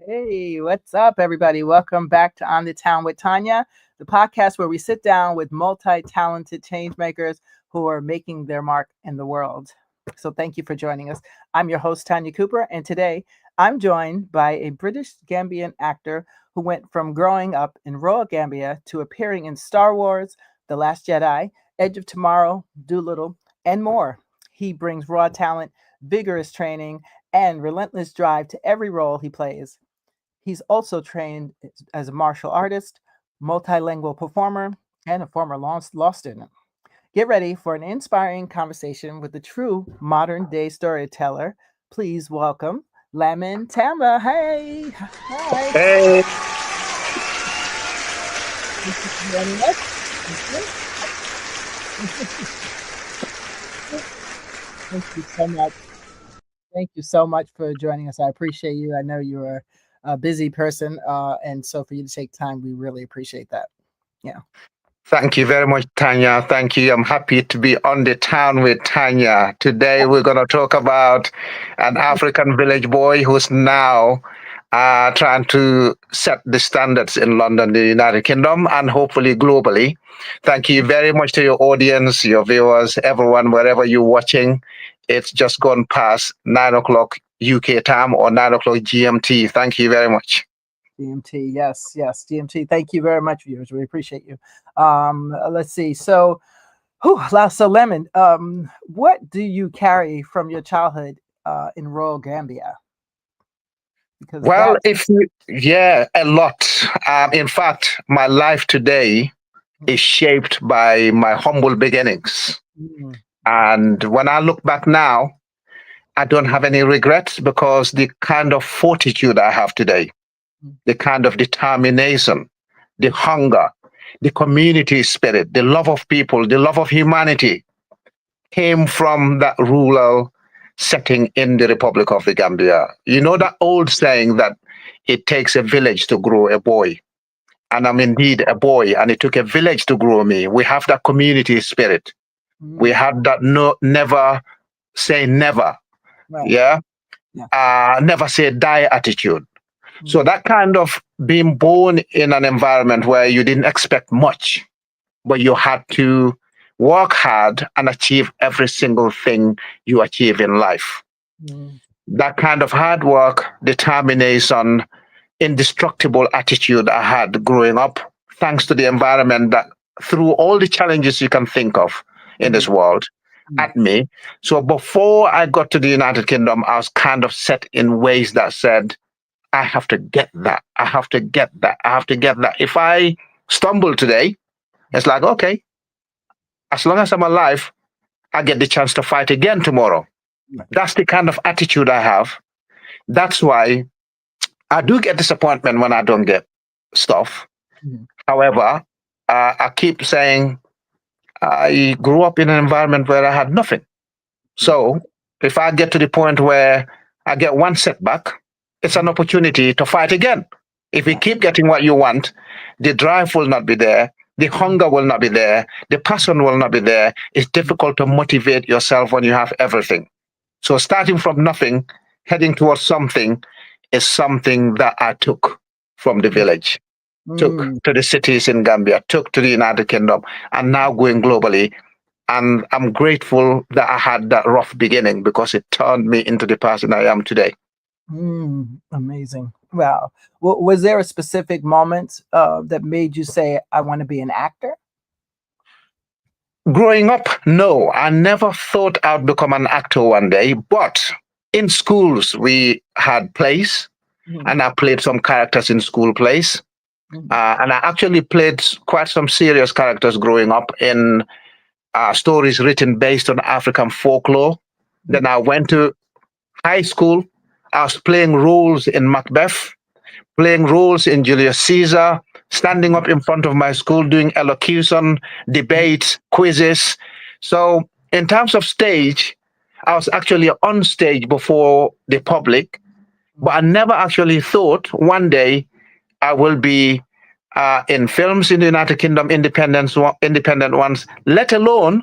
Hey, what's up, everybody? Welcome back to On the Town with Tanya, the podcast where we sit down with multi-talented change makers who are making their mark in the world. So thank you for joining us. I'm your host, Tanya Cooper, and today I'm joined by a British-Gambian actor who went from growing up in rural Gambia to appearing in Star Wars, The Last Jedi, Edge of Tomorrow, Dolittle, and more. He brings raw talent, vigorous training, and relentless drive to every role he plays. He's also trained as a martial artist, multilingual performer, and a former law student. Get ready for an inspiring conversation with the true modern day storyteller. Please welcome Lamin Tamba. Hey, hi. Hey, Thank you for joining us. Thank you so much. Thank you so much for joining us. I appreciate you. I know you're a busy person, and so for you to take time, we really appreciate that. Yeah. thank you very much, Tanya. Thank you. I'm happy to be on the town with Tanya. Today, we're going to talk about an African village boy who's now trying to set the standards in London, the United Kingdom, and hopefully globally. Thank you very much to your audience, your viewers, everyone, wherever you're watching. It's just gone past 9 o'clock UK time or 9 o'clock GMT. Thank you very much. GMT, yes, yes, GMT. Thank you very much, viewers. We appreciate you. Let's see. So, so Lemon, what do you carry from your childhood in rural Gambia? Because Well, that's yeah, a lot. In fact, my life today is shaped by my humble beginnings. mm, And when I look back now, I don't have any regrets because the kind of fortitude I have today, mm, the kind of determination, the hunger, the community spirit, the love of people, the love of humanity came from that rural setting in the Republic of the Gambia. You know that old saying that it takes a village to grow a boy. And I'm indeed a boy, and it took a village to grow me. We have that community spirit. We mm, had that no, never say never. right. Yeah. Yeah. Never say die attitude. So mm, that kind of being born in an environment where you didn't expect much, but you had to work hard and achieve every single thing you achieve in life. mm, That kind of hard work, determination, indestructible attitude I had growing up, thanks to the environment that threw all the challenges you can think of in mm, this world mm, at me. So before I got to the United Kingdom, I was kind of set in ways that said, I have to get that. I have to get that. I have to get that. If I stumble today, it's like, okay, as long as I'm alive, I get the chance to fight again tomorrow. right. That's the kind of attitude I have. That's why I do get disappointment when I don't get stuff. mm, However, I keep saying I grew up in an environment where I had nothing. mm, So if I get to the point where I get one setback, it's an opportunity to fight again. If you right. keep getting what you want, the drive will not be there, the mm, hunger will not be there, the passion will not be there. It's difficult to motivate yourself when you have everything. So starting from nothing, heading towards something is something that I took from the village, took mm, to the cities in Gambia, took to the United Kingdom, and now going globally. And I'm grateful that I had that rough beginning because it turned me into the person I am today. amazing. Wow. Was there a specific moment that made you say, I want to be an actor? Growing up, no, I never thought I'd become an actor one day, but in schools, we had plays, Mm, and I played some characters in school plays. mm, And I actually played quite some serious characters growing up in stories written based on African folklore. mm, Then I went to high school. I was playing roles in Macbeth, playing roles in Julius Caesar, standing up in front of my school doing elocution, mm, debates, quizzes. So, in terms of stage, I was actually on stage before the public, but I never actually thought one day I will be in films in the United Kingdom, independent ones, let alone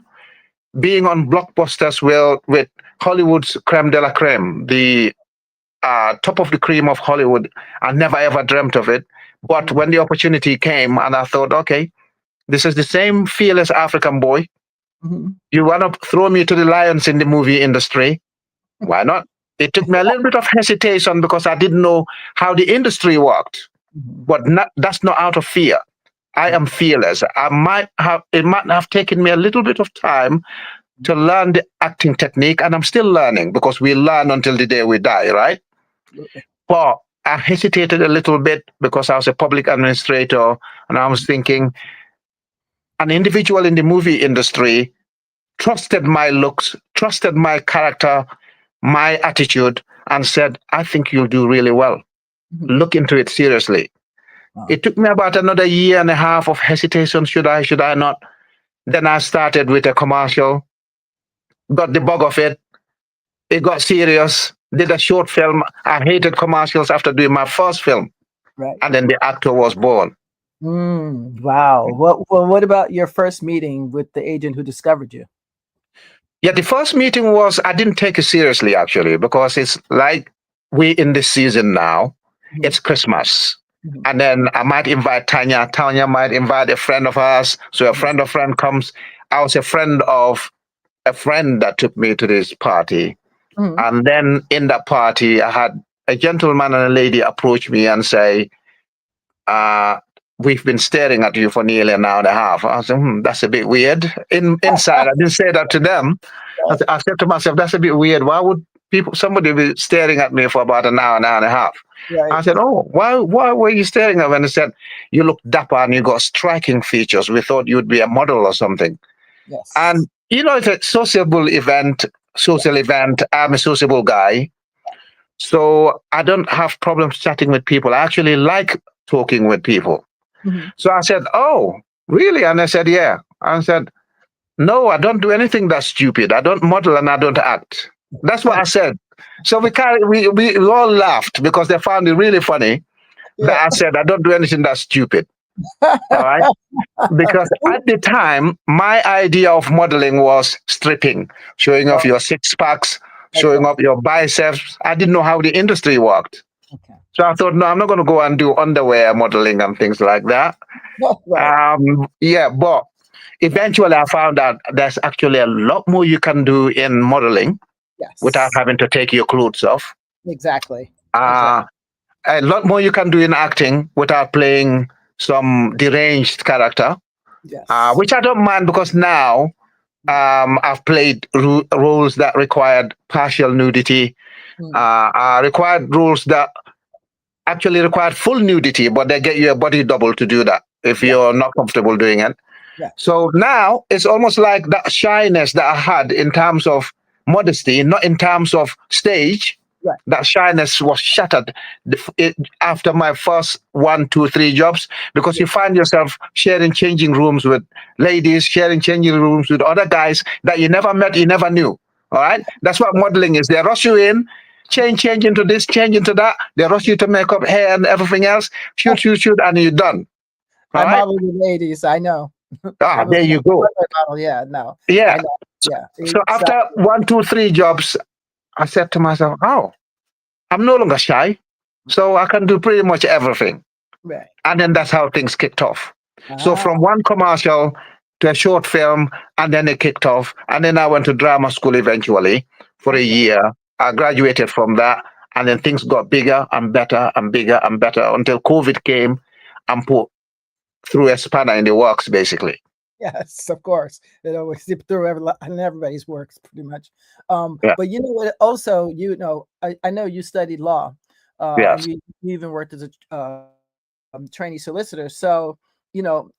being on blockbusters with Hollywood's creme de la creme, the top of the cream of Hollywood. I never ever dreamt of it. But when the opportunity came, and I thought, okay, this is the same fearless African boy. Mhm. You want to throw me to the lions in the movie industry? Why not? It took me a little bit of hesitation because I didn't know how the industry worked. Mhm. But that's not out of fear. I am fearless. It might have taken me a little bit of time to learn the acting technique, and I'm still learning because we learn until the day we die, right? Absolutely. But I hesitated a little bit because I was a public administrator, and I was thinking an individual in the movie industry trusted my looks, trusted my character, my attitude, and said, I think you'll do really well. Mhm. Look into it seriously. Wow. It took me about another year and a half of hesitation. Should I not? Then I started with a commercial, got the bug of it. It got serious. Did a short film. I hated commercials after doing my first film. Right. And then the actor was born. Wow. What about your first meeting with the agent who discovered you? Yeah, the first meeting was, I didn't take it seriously actually, because it's like we in this season now, Mhm. it's Christmas. Mhm. And then I might invite Tanya. Tanya might invite a friend of ours. So a Mhm. friend of friend comes. I was a friend of a friend that took me to this party. Mhm. And then in that party, I had a gentleman and a lady approach me and say, uh, we've been staring at you for nearly an hour and a half. I said, that's a bit weird. Inside, I didn't say that to them. Right. I said to myself, that's a bit weird. Why would somebody be staring at me for about an hour and a half? Right. I said, oh, why were you staring at me? And they said, you look dapper and you got striking features. We thought you'd be a model or something. Yes. And, it's a social event. I'm a sociable guy. So I don't have problems chatting with people. I actually like talking with people. Mhm. So I said, oh, really? And I said, yeah. I said, no, I don't do anything that's stupid. I don't model and I don't act. That's what I said. So we all laughed because they found it really funny Yeah. that I said, I don't do anything that's stupid. All right. Because at the time, my idea of modeling was stripping, showing off Oh, your six packs, showing okay. up your biceps. I didn't know how the industry worked. Okay. So I thought, no, I'm not going to go and do underwear modeling and things like that. Right. Yeah, but eventually I found out there's actually a lot more you can do in modeling without Yes. having to take your clothes off. Exactly. Exactly. Uh, a lot more you can do in acting without playing some deranged character, Yes. which I don't mind because now I've played roles that required partial nudity, Mm. required roles that actually required full nudity, but they get you a body double to do that if Yeah. you're not comfortable doing it. Yeah. So now it's almost like that shyness that I had in terms of modesty, not in terms of stage. Right. That shyness was shattered after my first 1, 2, 3 jobs, because Yeah. you find yourself sharing changing rooms with ladies, sharing changing rooms with other guys that you never met, you never knew. All right. That's what modeling is. They rush you in, change into this, change into that. They rush you to make up hair and everything else. Shoot, and you're done. All I right. modeled with ladies. I know. I Ah, was there a you go. runway model. Yeah. No. Yeah. I know. Yeah. So Exactly. after 1, 2, 3 jobs, I said to myself, oh, I'm no longer shy. So I can do pretty much everything. Right. And then that's how things kicked off. So Ah. from one commercial to a short film, and then it kicked off. And then I went to drama school eventually for a Okay. year. I graduated from that. And then things got bigger and better and bigger and better until COVID came and put through a spanner in the works, basically. Yes, of course. It always zip through and everybody's works pretty much. Yeah. But you know what? Also, I know you studied law, and Yes. you even worked as a trainee solicitor. So, you know,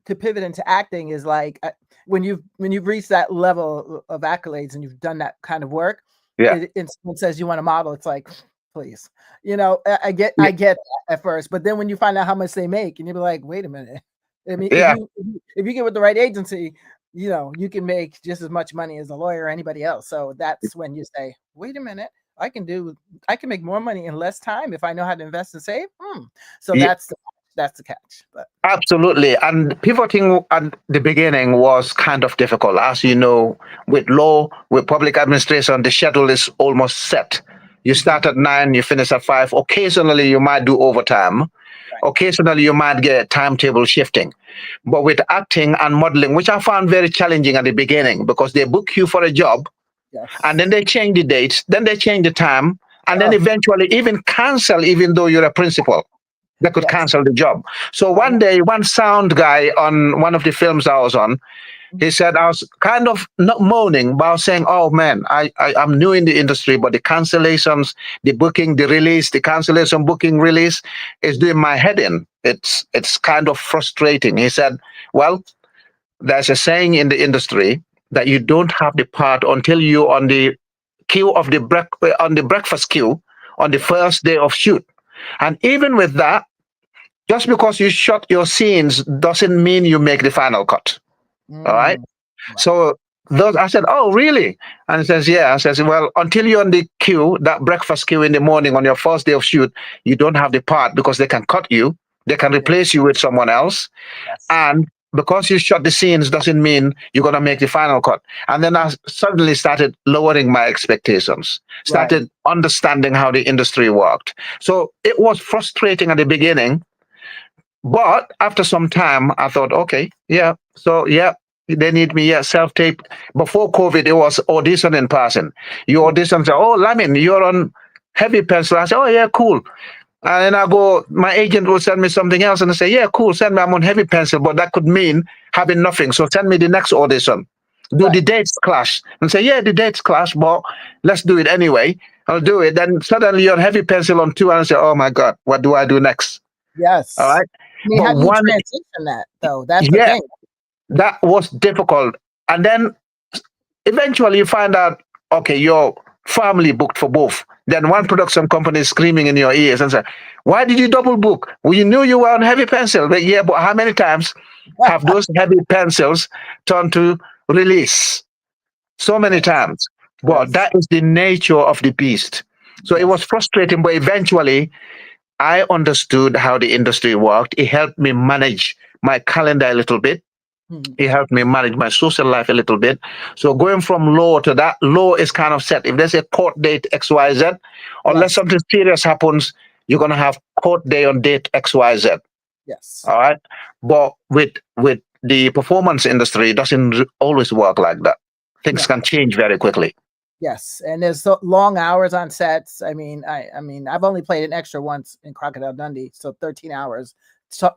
to pivot into acting is like when you've reached that level of accolades and you've done that kind of work, Yeah. it someone says you want a model, it's like, please, Yeah. I get that at first, but then when you find out how much they make, and you'll be like, wait a minute. I mean, Yeah. if you get with the right agency, you can make just as much money as a lawyer or anybody else. So that's when you say, wait a minute, I can make more money in less time if I know how to invest and save. So Yeah. that's the catch. But Absolutely. And pivoting at the beginning was kind of difficult. As you know, with law, with public administration, the schedule is almost set. You start at 9, you finish at 5. Occasionally, you might do overtime. Right. Occasionally, you might get timetable shifting. But with acting and modeling, which I found very challenging at the beginning because they book you for a job and Yes. then they change the dates, then they change the time, and then Oh, eventually even cancel, even though you're a principal. They could yes. cancel the job. So I one know. day, one sound guy on one of the films I was on, he said, I was kind of not moaning, but I was saying, oh man, I'm new in the industry, but the cancellations, the booking, the release, the cancellation, booking, release is doing my head in. It's kind of frustrating. He said, well, there's a saying in the industry that you don't have the part until you're on the queue of the on the breakfast queue on the first day of shoot. And even with that, just because you shot your scenes doesn't mean you make the final cut. All right. Mm, right. So those, I said, oh, really? And he says, yeah. I says, well, until you're on the queue, that breakfast queue in the morning on your first day of shoot, you don't have the part because they can cut you, they can Yeah. replace you with someone else, Yes. and because you shot the scenes doesn't mean you're gonna make the final cut. And then I suddenly started lowering my expectations, Right. started understanding how the industry worked. So it was frustrating at the beginning, but after some time, I thought, okay, yeah, so yeah, they need me. Yeah, self tape. Before COVID, it was audition in person. You Yeah. audition, say, oh, Lamin, you're on heavy pencil. I say, oh, yeah, cool. And then I go, my agent will send me something else and I say, yeah, cool, send me, I'm on heavy pencil, but that could mean having nothing. So send me the next audition. Do the Right. dates clash? And say, yeah, the dates clash, but let's do it anyway. I'll do it. Then suddenly you're on heavy pencil on 2 and I say, oh my God, what do I do next? All Yes. right. I mean, But how do you one, transition that though? That's the yeah, thing. that was difficult. And then eventually you find out, okay, your family booked for both. Then one production company is screaming in your ears and say, why did you double book? Well, you knew you were on heavy pencil. But yeah, but how many times have those heavy pencils turned to release? So many Yes. times. But Yes. that is the nature of the beast. So it was Yes. frustrating, but eventually I understood how the industry worked. It helped me manage my calendar a little bit. Mhm. It helped me manage my social life a little bit. So going from law to that, law is kind of set. If there's a court date XYZ, unless Yes. something serious happens, you're gonna have court day on date XYZ. Yes. All right. But with the performance industry, it doesn't always work like that. Things No. can change very quickly. Yes, and there's so long hours on sets. I mean, I've only played an extra once in Crocodile Dundee, so 13 hours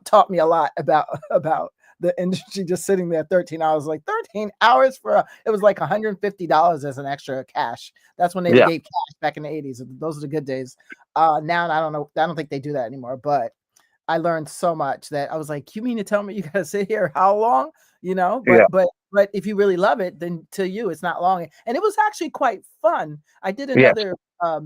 taught me a lot about about the industry. Just sitting there 13 hours, like 13 hours for it was like $150 as an extra cash. That's when they Yeah. gave cash back in the 80s. Those are the good days. Now I don't know. I don't think they do that anymore. But I learned so much that I was like, you mean to tell me you gotta sit here how long? You know, Yeah. but if you really love it, then to you it's not long. And it was actually quite fun. I did Yes. another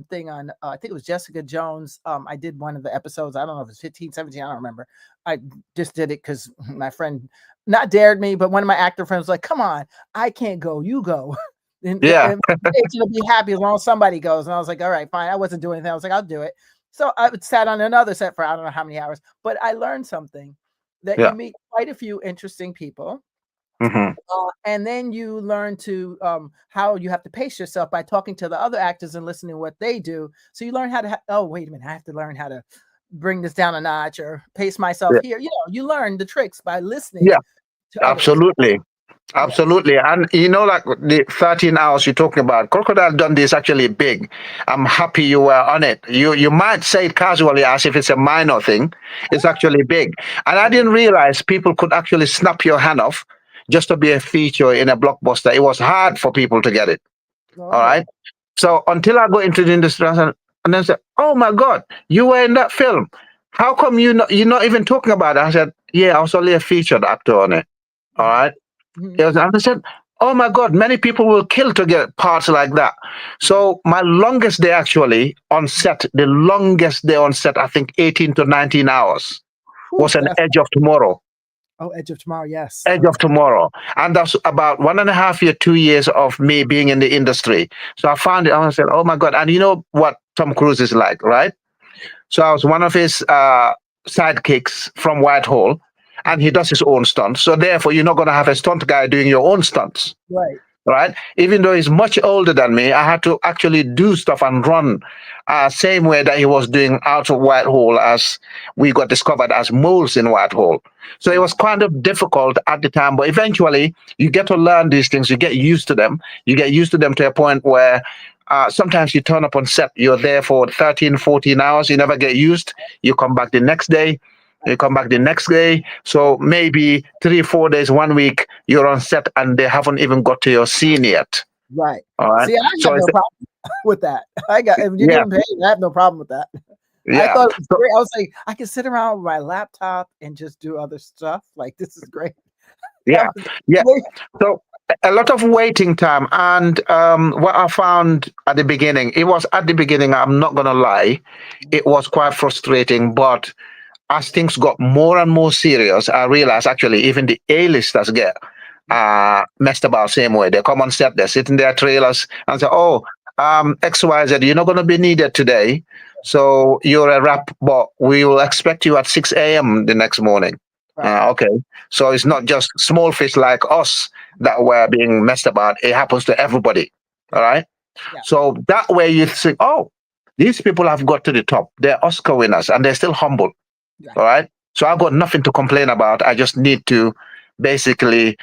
thing on I think it was Jessica Jones. I did one of the episodes. I don't know if it's 15, 17, I don't remember. I just did it because my friend not dared me, but one of my actor friends was like, come on, I can't go, you go. Yeah. And it's gonna be happy as long as somebody goes. And I was like, all right, fine. I wasn't doing anything. I was like, I'll do it. So I sat on another set for I don't know how many hours, but I learned something that you Yeah. meet quite a few interesting people. Hmm. And then you learn to how you have to pace yourself by talking to the other actors and listening to what they do. So you learn how to, oh, wait a minute, I have to learn how to bring this down a notch or pace myself Yeah. here. You know, you learn the tricks by Yeah. listening to others. Absolutely. Yeah. Absolutely. And like the 13 hours you're talking about, Crocodile Dundee is actually big. I'm happy you were on it. You might say it casually as if it's a minor thing. It's actually big. And I didn't realize people could actually snap your hand off just to be a feature in a blockbuster. It was hard for people to get it. All right. Oh, So until I go into the industry and then say, oh my God, you were in that film. How come you're not even talking about it? I said, yeah, I was only a featured actor on it. All mhm, right. mhm, Yes, and I said, oh my God, many people will kill to get parts like that. right. So my longest day actually on set, the longest day on set, I think 18 to 19 hours Whew, was an that's Edge of Tomorrow. Edge of Tomorrow. Yes. Edge of Okay. Tomorrow. And that's about 1.5 year, 2 years of me being in the industry. So I found it and I said, oh my God. And you know what Tom Cruise is like, right? So I was one of his sidekicks from Whitehall, and he does his own stunts. So therefore, you're not going to have a stunt guy doing your own stunts. Right. right? Even though he's much older than me, I had to actually do stuff and run, same way that he was doing out of Whitehall as we got discovered as moles in Whitehall. So it was kind of difficult at the time, but eventually you get to learn these things, you get used to them. You get used to them to a point where sometimes you turn up on set, you're there for 13, 14 hours, you never get used. You come back the next day, you come back the next day. So maybe 3, 4 days, 1 week, you're on set and they haven't even got to your scene yet. Right. All right. See, I So have no problem with that. I got if you yeah, get paid, I have no problem with that. I yeah. thought it was So great. I was like, I can sit around with my laptop and just do other stuff. Like this is great. That yeah, was yeah. great. So a lot of waiting time, and what I found at the beginning, it was at the beginning. I'm not gonna lie, it was quite frustrating. But as things got more and more serious, I realized actually even the A-listers get messed about same way. They come on set, they sit in their trailers and say, "Oh, XYZ, you're not gonna be needed today, so you're a rap, but we will expect you at 6 a.m. the next morning." Right. Okay, so it's not just small fish like us that were being messed about. It happens to everybody. All Yeah. right. Yeah. So that way you think, oh, these people have got to the top. They're Oscar winners and they're still humble. Yeah. All right. So I've got nothing to complain about. I just need to basically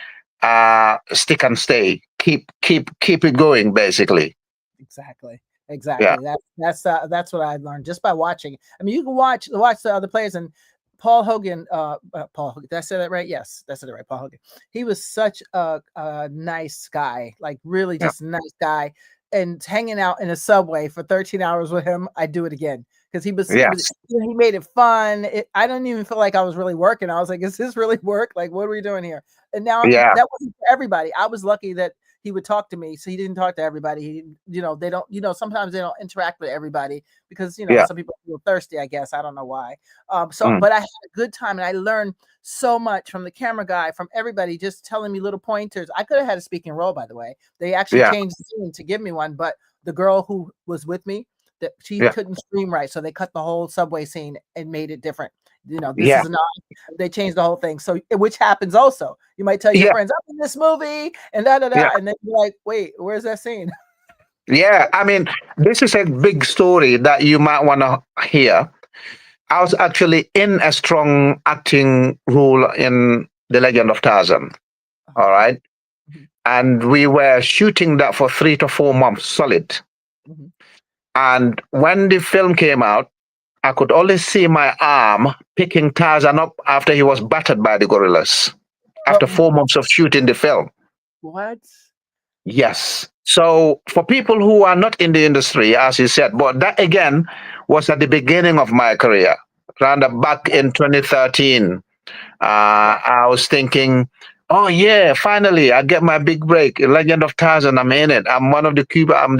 stick and stay. Keep it going, basically. Exactly. Yeah. Exactly. That's what I learned just by watching. I mean, you can watch the other players and Paul Hogan. Paul Hogan. Did I say that right? Yes, that's it right. Paul Hogan. He was such a nice guy, like really Yeah. just a nice guy. And hanging out in a subway for 13 hours with him, I'd do it again because Yes. he made it fun. I don't even feel like I was really working. I was like, is this really work? Like, what are we doing here? And now Yeah. that wasn't for everybody. I was lucky that he would talk to me, so he didn't talk to everybody. They don't, sometimes they don't interact with everybody because Yeah. some people feel thirsty. I guess I don't know why. Mm. But I had a good time, and I learned so much from the camera guy, from everybody, just telling me little pointers. I could have had a speaking role, by the way. They actually Yeah. changed the scene to give me one, but the girl who was with me, that she Yeah. couldn't scream right, so they cut the whole subway scene and made it different. This Yeah. is not. They changed the whole thing, so which happens also. You might tell your Yeah. friends, "I'm in this movie," and da da Yeah. da, and then you're like, "Wait, where's that scene?" Yeah. I mean, this is a big story that you might want to hear. I was actually in a strong acting role in The Legend of Tarzan. All right. Mhm, And we were shooting that for 3 to 4 months solid. mhm. And when the film came out, I could only see my arm picking Tarzan up after he was battered by the gorillas after Oh, 4 months of shooting the film. what? Yes. So for people who are not in the industry, as you said, but that again was at the beginning of my career, round back in 2013. I was thinking, oh yeah, finally I get my big break. Legend of Tarzan, I'm in it. I'm the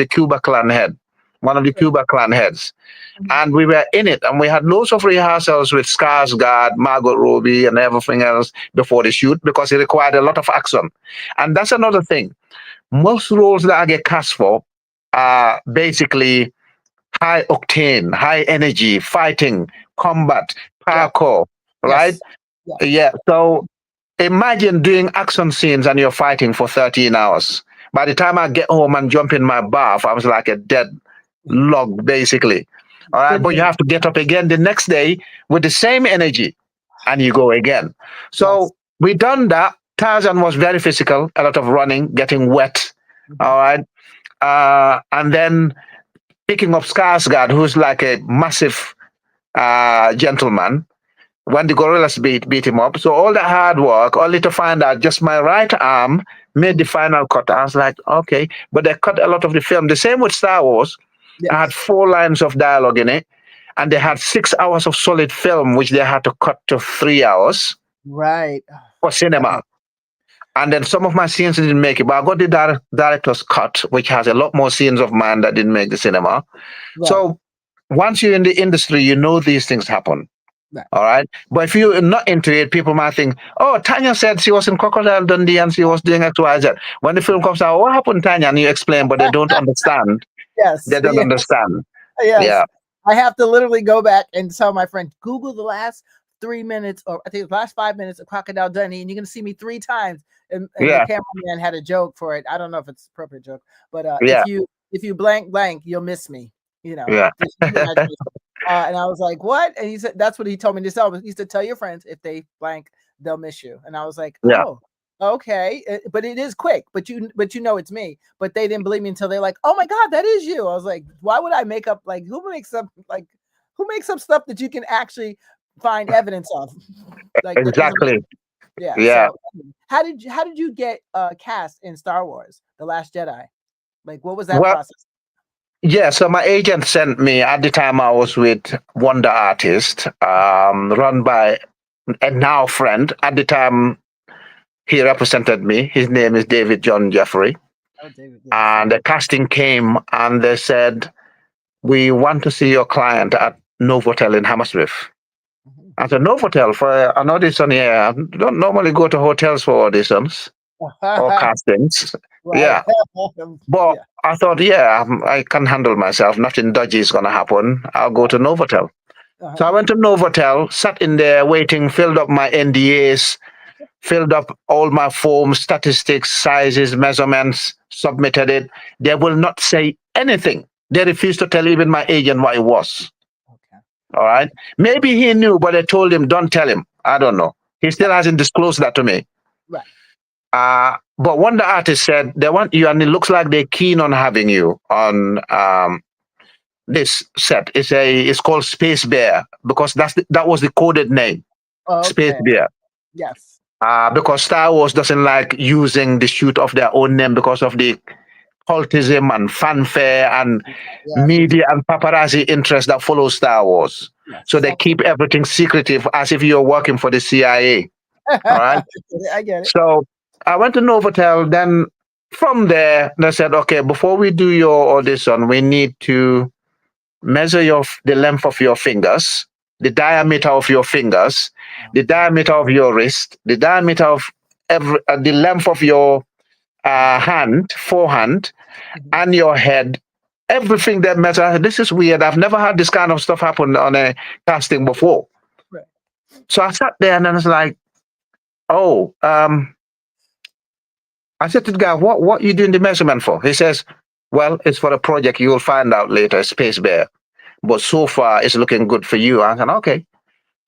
Cuba clan head, one of the Cuba clan heads. Mhm. And we were in it, and we had loads of rehearsals with Skarsgård, Margot Robbie, and everything else before the shoot because it required a lot of action. And that's another thing. Most roles that I get cast for are basically high octane, high energy, fighting, combat, Yeah. parkour, right? Yes. Yes. Yeah. So imagine doing action scenes and you're fighting for 13 hours. By the time I get home and jump in my bath, I was like a dead log, basically. All right. Couldn't But you even. have to get up again the next day with the same energy and you go again. Yes. So we done that. Tarzan was very physical, a lot of running, getting wet. Mhm. All right. And then picking up Skarsgård, who's like a massive gentleman, when the gorillas beat him up. So all the hard work, only to find out just my right arm made the Mhm. final cut. I was like, okay, but they cut a lot of the film. The same with Star Wars. I had Yes. 4 lines of dialogue in it, and they had 6 hours of solid film, which they had to cut to 3 hours Right. for cinema. Right. And then some of my scenes didn't make it, but I got the director's cut, which has a lot more scenes of mine that didn't make the cinema. Right. So once you're in the industry, you know these things happen. Right. All right. But if you're not into it, people might think, oh, Tanya said she was in Crocodile Dundee and she was doing X, Y, Z. When the film comes out, what happened, Tanya? And you explain, but they don't understand. Yes. They don't Yes. understand. Yes. Yeah. I have to literally go back and tell my friend, Google the last 3 minutes, or I think the last 5 minutes of Crocodile Dundee, and you're gonna see me 3 times. And the Yeah. cameraman had a joke for it. I don't know if it's appropriate joke, but Yeah. if you blank blank, you'll miss me. You know, Yeah. just use your imagination. And I was like, what? And he said, that's what he told me to tell. He said, tell your friends if they blank, they'll miss you. And I was like, Yeah. oh, okay. But it is quick. But you know it's me. But they didn't believe me until they're like, oh my God, that is you. I was like, why would I make up, like, who makes up stuff that you can actually find evidence of? Like that doesn't make. Exactly. Yeah. Yeah. So how did you get cast in Star Wars, The Last Jedi? Like, what was that Well, process? yeah. So my agent sent me at the time I was with Wonder Artist, run by a now friend. At the time, he represented me. His name is David John Jeffrey. Oh, David, yes. And the casting came and they said, we want to see your client at Novotel in Hammersmith. I said, Novotel for an audition here. I don't normally go to hotels for auditions or castings. Right. Yeah. But Yeah. I thought, yeah, I can handle myself. Nothing dodgy is going to happen. I'll go to Novotel. So I went to Novotel, sat in there waiting, filled up my NDAs, filled up all my forms, statistics, sizes, measurements, submitted it. They will not say anything. They refused to tell even my agent what it was. Okay. All right. Maybe he knew, but I told him, don't tell him. I don't know. He still hasn't disclosed that to me. Right. But one the artist said they want you, and it looks like they're keen on having you on this set. It's called Space Bear because that was the coded name, Space Okay. Bear. Yes. Because Star Wars doesn't like using the shoot of their own name because of the cultism and fanfare and media and paparazzi interest that follows Star Wars. Yes. So they keep everything secretive as if you're working for the CIA. All right. I get it. So I went to Novotel. Then from there, they said, okay, before we do your audition, we need to measure the length of your fingers, the diameter of your fingers, the diameter of your wrist, the diameter of the length of your forehand, and your head. Everything that measure. This is weird. I've never had this kind of stuff happen on a casting before. Right. So I sat there and I was like, oh, I said to the guy, what are you doing the measurement for? He says, well, it's for a project. You'll find out later, Space Bear. But so far, it's looking good for you. I said, okay.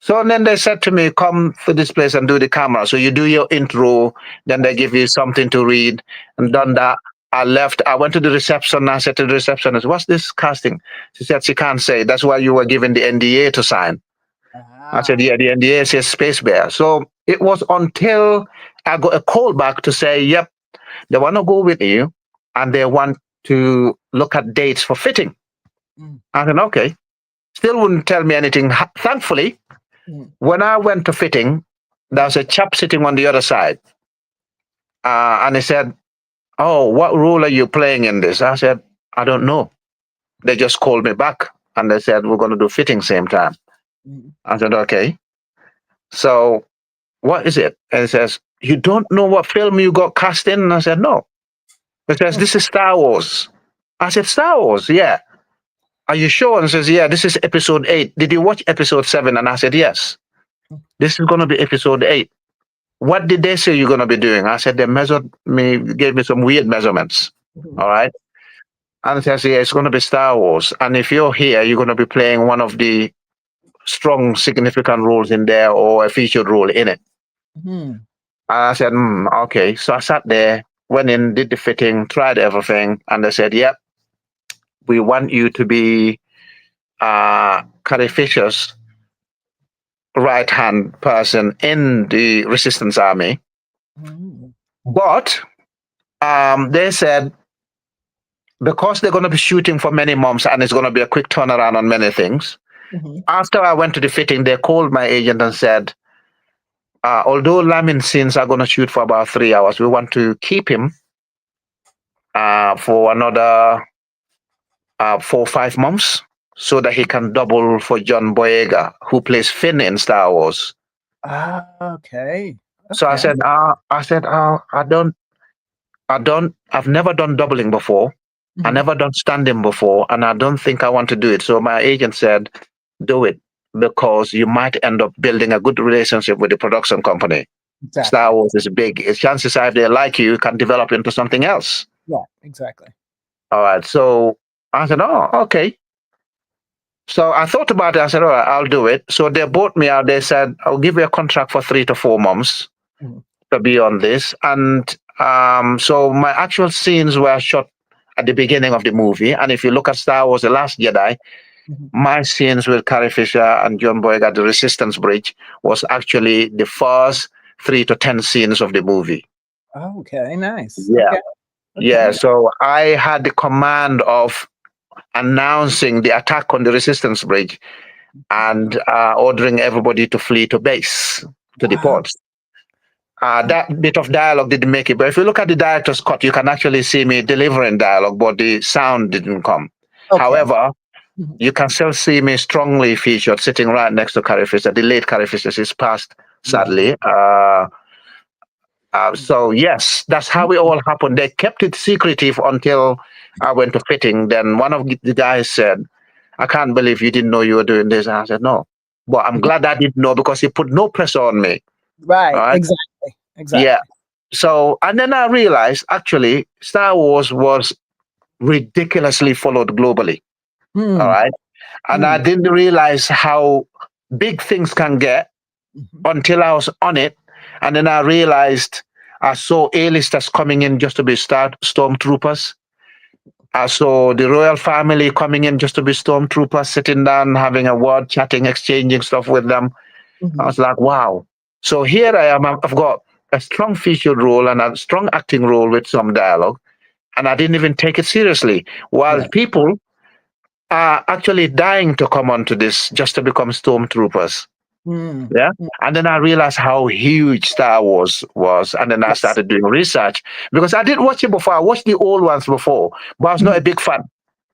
So then they said to me, come to this place and do the camera. So you do your intro, then they give you something to read. And done that, I left. I went to the reception. I said to the receptionist, what's this casting? She said, she can't say. That's why you were given the NDA to sign. I said, yeah, the NDA says Space Bear. So it was until I got a call back to say, yep, they want to go with you and they want to look at dates for fitting. I said, okay. Still wouldn't tell me anything. Thankfully, when I went to fitting, there was a chap sitting on the other side. And he said, oh, what role are you playing in this? I said, I don't know. They just called me back and they said, we're going to do fitting same time. I said, okay. So what is it? And he says, you don't know what film you got cast in? And I said, no. He says, this is Star Wars. I said, Star Wars? Yeah. Are you sure? And he says, yeah, this is episode 8. Did you watch episode 7? And I said, yes. This is going to be episode 8. What did they say you're going to be doing? I said, they measured me, gave me some weird measurements. All right. And he says, yeah, it's going to be Star Wars. And if you're here, you're going to be playing one of the strong, significant roles in there or a featured role in it. And I said, okay. So I sat there, went in, did the fitting, tried everything. And they said, yep, we want you to be Carrie Fisher's right-hand person in the Resistance Army. But they said, because they're going to be shooting for many months and it's going to be a quick turnaround on many things, after I went to the fitting, they called my agent and said, although Lamin scenes are going to shoot for about 3 hours, we want to keep him for another 4 or 5 months so that he can double for John Boyega, who plays Finn in Star Wars. Okay. So I said, I've never done doubling before. I never done standing before, and I don't think I want to do it. So my agent said, do it. because you might end up building a good relationship with the production company. Star Exactly. Wars is big. Chances are, if they like you, can develop into something else. Yeah, exactly. All right. So I said, oh, okay. So I thought about it. I said, all right, I'll do it. So they bought me out. They said, I'll give you a contract for 3 to 4 months Mhm, to be on this. And so my actual scenes were shot at the beginning of the movie. And if you look at Star Wars: The Last Jedi, mhm. my scenes with Carrie Fisher and John Boyega at the Resistance Bridge was actually the first 3 to 10 scenes of the movie. Okay, nice. Yeah. Okay, Yeah. okay. So I had the command of announcing the attack on the Resistance Bridge and ordering everybody to flee to base, to the Wow. ports. That bit of dialogue didn't make it, but if you look at the director's cut, you can actually see me delivering dialogue, but the sound didn't come. Okay. However, Mhm. you can still see me strongly featured sitting right next to Carrie Fisher. The late Carrie Fisher is passed, Yeah. sadly. Mhm. So, yes, that's how it all happened. They kept it secretive until I went to fitting. Then one of the guys said, I can't believe you didn't know you were doing this. And I said, no. But I'm glad I didn't know because he put no pressure on me. All Right. right. Exactly. Yeah. Exactly. So, and then I realized actually Star Wars was ridiculously followed globally. All Hmm. right. And I Hmm. didn't realize how big things can get Mhm. until I was on it. And then I realized I saw A-listers coming in just to be stormtroopers. I saw the royal family coming in just to be stormtroopers, sitting down, having a word, chatting, exchanging stuff with them. I Mhm. was like, wow. So here I am. I've got a strong featured role and a strong acting role with some dialogue. And I didn't even take it seriously. While Right. people are actually dying to come onto this just to become stormtroopers. Mm. Yeah. Mm. And then I realized how huge Star Wars was. And then I Yes. started doing research because I didn't watch it before. I watched the old ones before, but I was not a Mhm. big fan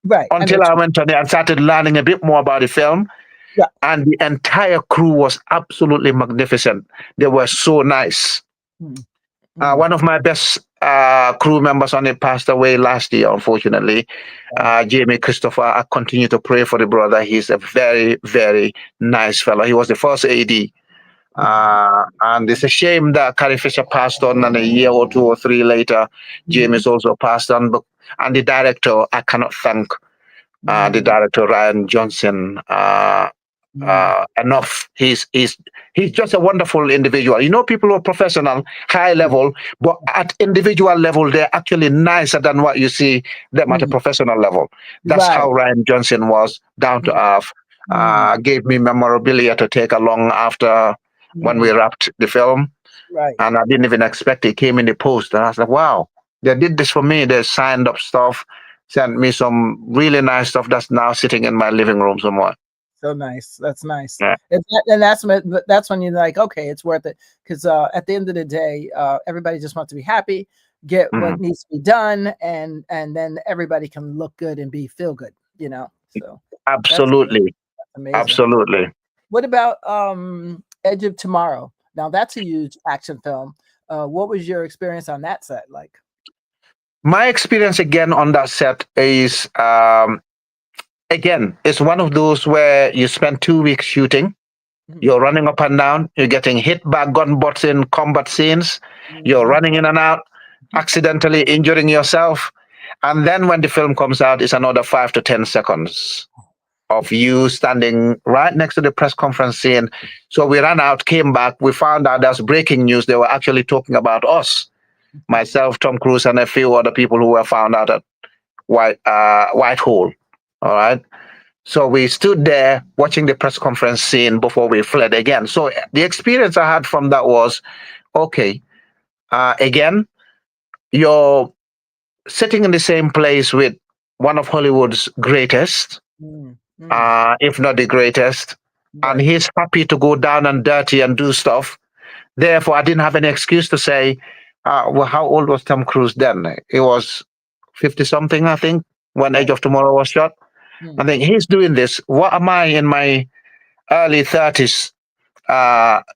Right. I know until what I you mean. went on there and started learning a bit more about the film. Yeah. And the entire crew was absolutely magnificent. They were so nice. Mm. Mm. One of my best crew members on it passed away last year, unfortunately. Wow. Jamie Christopher, I continue to pray for the brother. He's a very, very nice fellow. He was the first AD. Mm. And it's a shame that Carrie Fisher passed on, and a year or 2 or 3 later, Mhm. Jamie's also passed on. And the director, I cannot thank the Mm. director, Ryan Johnson, Mm. enough. He's just a wonderful individual. You know, people who are professional, high Yeah. level, but at individual level, they're actually nicer than what you see them at a Mhm. professional level. That's Right. how Ryan Johnson was, down to Mm. earth. Mm. Gave me memorabilia to take along after when we Mm. wrapped the film, Right. and I didn't even expect it. Came in the post, and I was like, "Wow, they did this for me. They signed up stuff, sent me some really nice stuff that's now sitting in my living room somewhere." So nice. That's nice. Yeah. And that's when you're like, okay, it's worth it. Because at the end of the day, everybody just wants to be happy, get what Mhm. needs to be done, and then everybody can look good and be feel good. So that's Absolutely. amazing. Absolutely. What about Edge of Tomorrow? Now that's a huge action film. What was your experience on that set like? My experience again on that set is, again, it's one of those where you spend 2 weeks shooting. Mhm. You're running up and down. You're getting hit by gun butts in combat scenes. You're Mhm. running in and out, accidentally injuring yourself. And then when the film comes out, it's another 5 to 10 seconds of you standing right next to the press conference scene. So we ran out, came back. We found out there's breaking news. They were actually talking about us, myself, Tom Cruise, and a few other people who were found out at Whitehall. All right. So we stood there watching the press conference scene before we fled again. So the experience I had from that was, okay, again, you're sitting in the same place with one of Hollywood's greatest, Mm, mm, if not the greatest, and right. he's happy to go down and dirty and do stuff. Therefore, I didn't have any excuse to say, well, how old was Tom Cruise then? He was 50 something, I think, when Edge Right. of Tomorrow was shot. I Mm, think he's doing this. What am I in my early 30s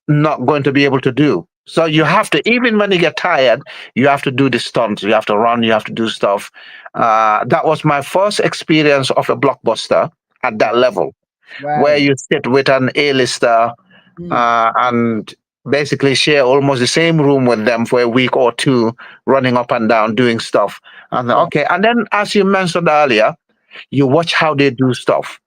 not going to be able to do? So you mm, have to, even when you get tired, you have to do the stunts. You have to run. You have to do stuff. That was my first experience of a blockbuster at that right. level. where Right. you sit with an A-lister Mm. and basically share almost the same room with them for a week or two, running up and down, doing stuff. And Yeah. okay, and then as you mentioned earlier, you watch how they do stuff.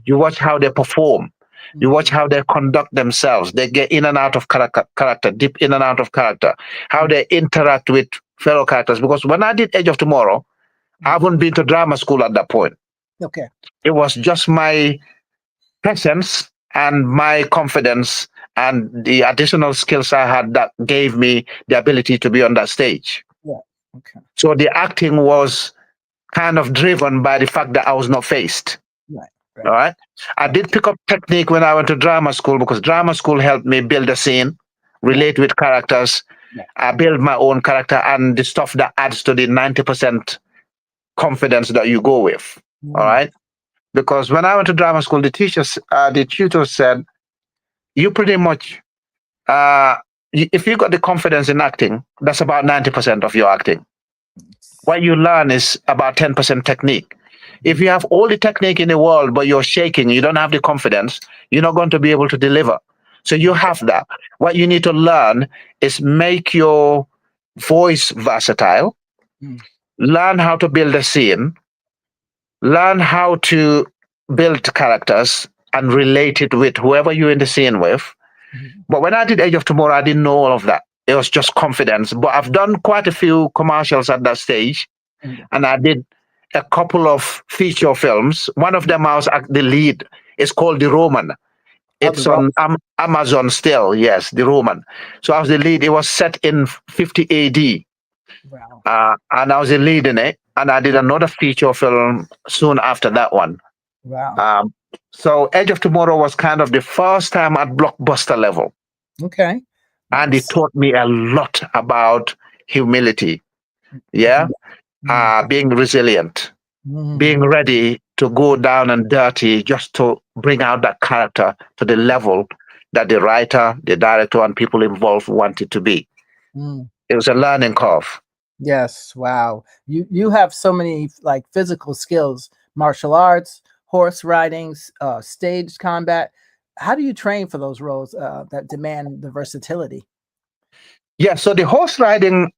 You watch how they perform. You watch Mm-hmm. how they conduct themselves. They get in and out of character, deep in and out of character. How they interact with fellow characters. Because when I did Edge of Tomorrow, I haven't been to drama school at that point. Okay. It was just my presence and my confidence and the additional skills I had that gave me the ability to be on that stage. Yeah. Okay. So the acting was kind of driven by the fact that I was not faced. Right. All Right. right. I Right. did pick up technique when I went to drama school because drama school helped me build a scene, Yeah. relate with characters. Yeah. I build my own character and the stuff that adds to the 90% confidence that you go with. All Mm. right. Because when I went to drama school, the tutor said, you pretty much, uh, if you got the confidence in acting, that's about 90% of your acting. What you learn is about 10% technique. If you have all the technique in the world, but you're shaking, you don't have the confidence, you're not going to be able to deliver. So you have that. What you need to learn is make your voice versatile, Mm. learn how to build a scene, learn how to build characters and relate it with whoever you're in the scene with. Mhm. But when I did Age of Tomorrow, I didn't know all of that. It was just confidence. But I've done quite a few commercials at that stage, Mm. and I did a couple of feature films. One of them I was the lead. It's called The Roman. Oh, the It's rock. on Amazon still. Yes, The Roman. So I was the lead. It was set in 50 AD, Wow. and I was the lead in it. And I did another feature film soon after that one. Wow. Um, so Edge of Tomorrow was kind of the first time at blockbuster level, Okay. and it Nice. taught me a lot about humility. Yeah, Mm. being resilient, Mm. being ready to go down and dirty just to bring out that character to the level that the writer, the director, and people involved want it to be. Mm. It was a learning curve. Yes. Wow. You have so many like physical skills, martial arts, horse riding, stage combat. How do you train for those roles that demand the versatility? Yeah, so the horse riding,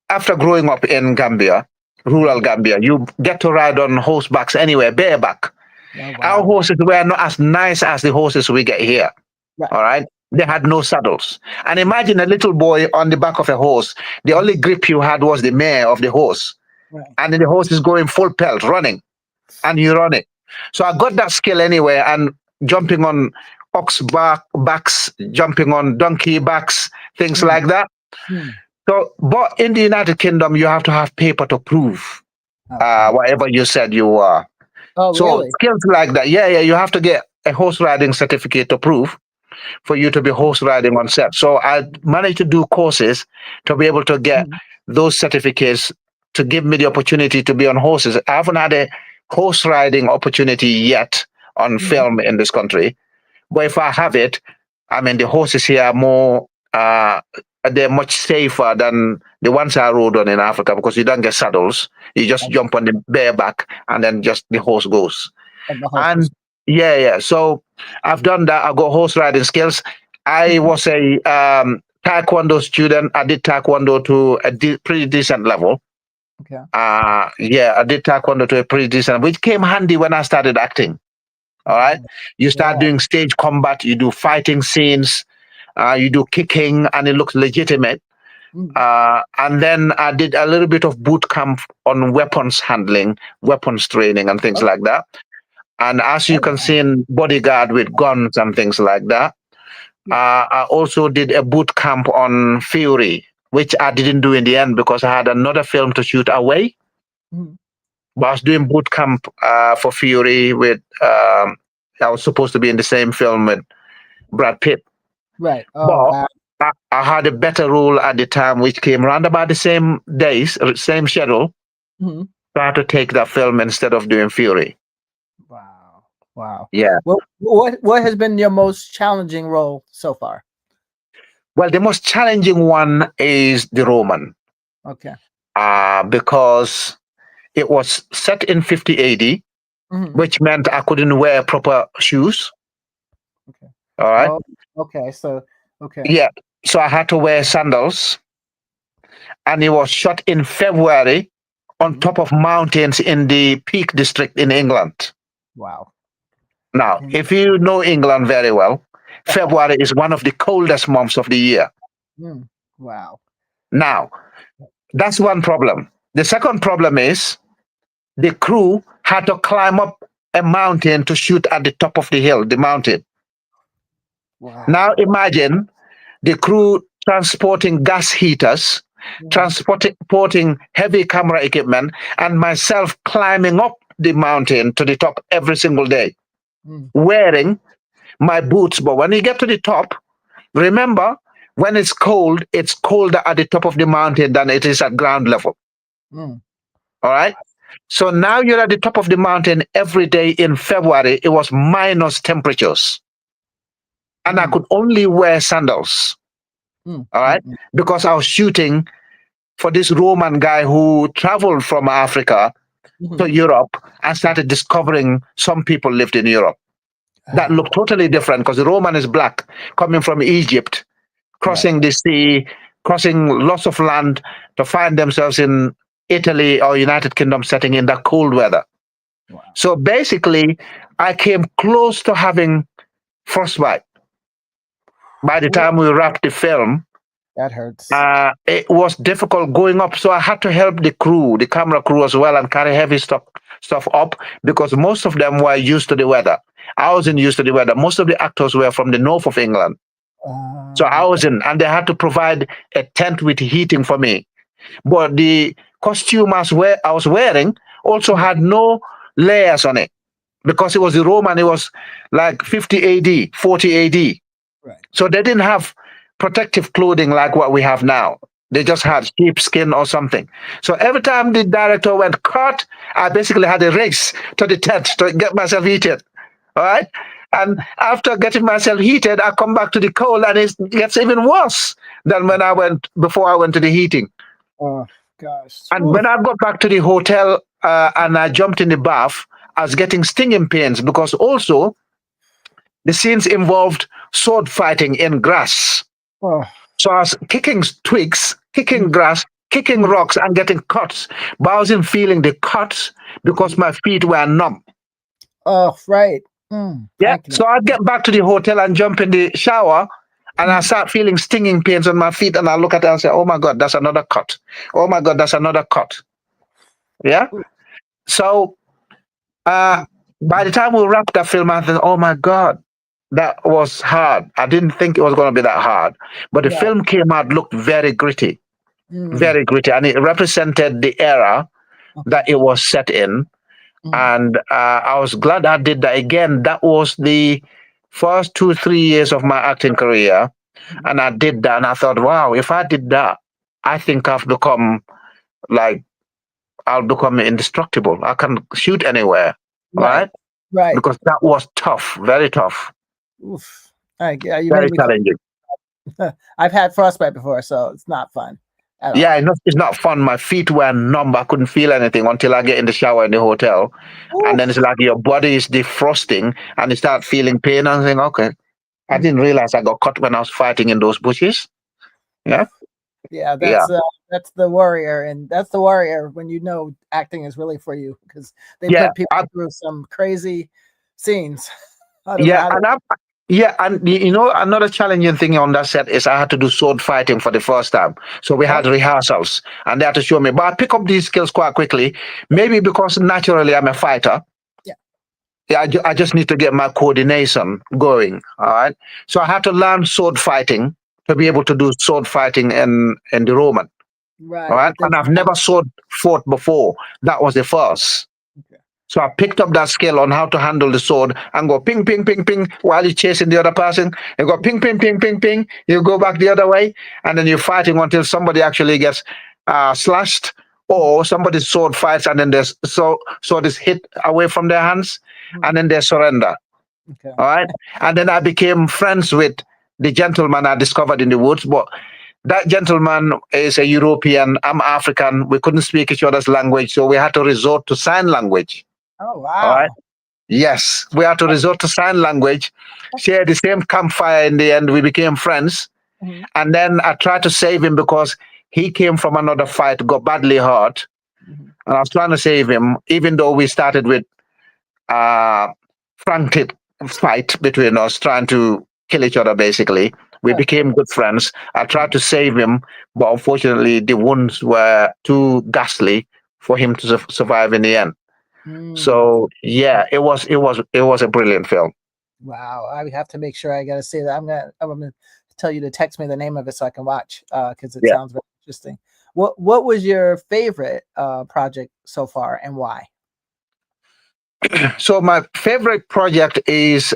after growing up in Gambia, rural Mhm. Gambia, you get to ride on horsebacks anywhere, bareback. Oh, Our wow. horses were not as nice as the horses we get here. Right. All right. They had no saddles. And imagine a little boy on the back of a horse. The only grip you had was the mare of the horse. Right. And then the horse is going full pelt, running, and you run it. So I got that skill anyway, and jumping on backs, jumping on donkey backs, things Mm. like that. Mm. So, but in the United Kingdom, you have to have paper to prove Okay. whatever you said you were. Oh, So really? skills like that, yeah, you have to get a horse riding certificate to prove for you to be horse riding on set. So I managed to do courses to be able to get Mhm. those certificates to give me the opportunity to be on horses. I haven't had a horse riding opportunity yet on Mhm. film in this country, but if I have it, I mean the horses here are more. They're much safer than the ones I rode on in Africa because you don't get saddles. You just Okay. jump on the bareback and then just the horse goes. And the horse And goes. yeah. So I've done that. I got horse riding skills. I Mhm. was a taekwondo student. I did taekwondo to a pretty decent level. Okay. Yeah, I did taekwondo to a pretty decent, which came handy when I started acting. All right, Mhm. you start Yeah. doing stage combat, you do fighting scenes, you do kicking, and it looks legitimate. Mhm. And then I did a little bit of boot camp on weapons handling, weapons training, and things Oh, like that. And as you oh, can wow. see in Bodyguard with guns and things like that, Yeah. I also did a boot camp on Fury, which I didn't do in the end because I had another film to shoot away. Mhm. But I was doing boot camp for Fury with, I was supposed to be in the same film with Brad Pitt. Right. Oh, But wow. I had a better role at the time, which came around about the same days, same schedule. Mhm. So I had to take that film instead of doing Fury. Wow. Wow. Yeah. Well, what has been your most challenging role so far? Well, the most challenging one is the Roman, Okay. because it was set in 50 AD. Mhm. which meant I couldn't wear proper shoes. Okay. All right. Oh, okay. So, okay. Yeah. So I had to wear sandals, and it was shot in February on Mhm. top of mountains in the Peak District in England. Wow. Now, Can if you know England very well, February is one of the coldest months of the year. Mm. Wow. Now, that's one problem. The second problem is the crew had to climb up a mountain to shoot at the top of the hill, the mountain. Now, Wow. imagine the crew transporting gas heaters, Mm. transporting heavy camera equipment, and myself climbing up the mountain to the top every single day, Mm. wearing my boots. But when you get to the top, remember, when it's colder at the top of the mountain than it is at ground level. Mm. All right. So now you're at the top of the mountain every day in February. It was minus temperatures, and I Mm. could only wear sandals. Mm. All Mm. right. Because I was shooting for this Roman guy who traveled from Africa to Mhm. Europe and started discovering some people lived in Europe that Ah, looked totally different because the Roman is black, coming from Egypt, right. crossing the sea, crossing lots of land to find themselves in Italy or United Kingdom setting in that cold weather. Wow. So basically, I came close to having frostbite. By the Ooh, time we wrapped the film, that hurts. it was difficult going up. So I had to help the crew, the camera crew as well, and carry heavy stuff up because most of them were used to the weather. I wasn't used to the weather. Most of the actors were from the north of England. So I Okay. wasn't, and they had to provide a tent with heating for me. But the costume I was wearing also Mm. had no layers on it because it was the Roman, it was like 50 AD, 40 AD. Right. So they didn't have protective clothing like what we have now. They just had sheepskin or something. So every time the director went cut, I basically had a race to the tent to get myself heated. All right. And after getting myself heated, I come back to the cold and it gets even worse than when I went before I went to the heating. Oh gosh. And Oof. when I got back to the hotel and I jumped in the bath, I was getting stinging pains because also the scenes involved sword fighting in grass. Oh. So I was kicking twigs, kicking Mm. grass, kicking Mm. rocks, and getting cuts. But I wasn't feeling the cuts because my feet were numb. Oh, right. Yeah. Thank you. So I'd get back to the hotel and jump in the shower, and I Mm. start feeling stinging pains on my feet. And I look at it and say, oh my God, that's another cut. Oh my God, that's another cut. Yeah. Ooh. So uh, Mm. by the time we wrapped that film, I thought, oh my God, that was hard. I didn't think it was going to be that hard. But the Right. film came out, looked Mm. very gritty, and it represented the era Okay. that it was set in. Mm. And I was glad I did that again. That was the first 2 3 years of my acting career, Mhm. and I did that, and I thought, wow, if I did that, I think like I'll become indestructible. I can shoot anywhere, all Right. right? Right. Because that was tough, very tough, Oof. Yeah, you very made me. challenging. I've had frostbite before, so it's not fun at Yeah, all. it's not fun. My feet were numb. I couldn't feel anything until I get in the shower in the hotel. And then it's Oof. like your body is defrosting and you start feeling pain and saying, okay, I Mm. didn't realize I got cut when I was fighting in those bushes. Yeah. Yeah, Yeah. that's the warrior, and that's the warrior when you know acting is really for you because they Yeah. put people through some crazy scenes. Yeah. How to, Yeah. And you know, another challenging thing on that set is I had to do sword fighting for the first time. So we oh, had rehearsals and they had to show me. But I pick up these skills quite quickly, maybe because naturally I'm a fighter. yeah, Yeah, I just need to get my coordination going. All right. So I had to learn sword fighting to be able to do sword fighting in the Roman. All right. right. But then And I've never sword fought before. That was the first. okay. So I picked up that skill on how to handle the sword and go ping, ping, ping, ping while you're chasing the other person. You go ping, ping, ping, ping, ping. You go back the other way. And then you're fighting until somebody actually gets slashed or somebody's sword fights and then there's sword is hit away from their hands Mhm. and then they surrender. Okay. All right. And then I became friends with the gentleman I discovered in the woods. But that gentleman is a European. I'm African. We couldn't speak each other's language. So we had to resort to sign language. Oh, All right. wow. Yes, we had to resort to sign language, share the same campfire. In the end, we became friends. Mhm, And then I tried to save him because he came from another fight, got badly hurt. mhm. And I was trying to save him, even though we started with uh, frantic fight between us, trying to kill each other, basically. We Huh. became good friends. I tried Mhm. to save him, but unfortunately, the wounds were too ghastly for him to survive in the end. Mm. So yeah, it was a brilliant film. Wow. I have to make sure I gotta say that. I'm gonna tell you to text me the name of it so I can watch because it Yeah. sounds very interesting. What was your favorite project so far and why? So my favorite project is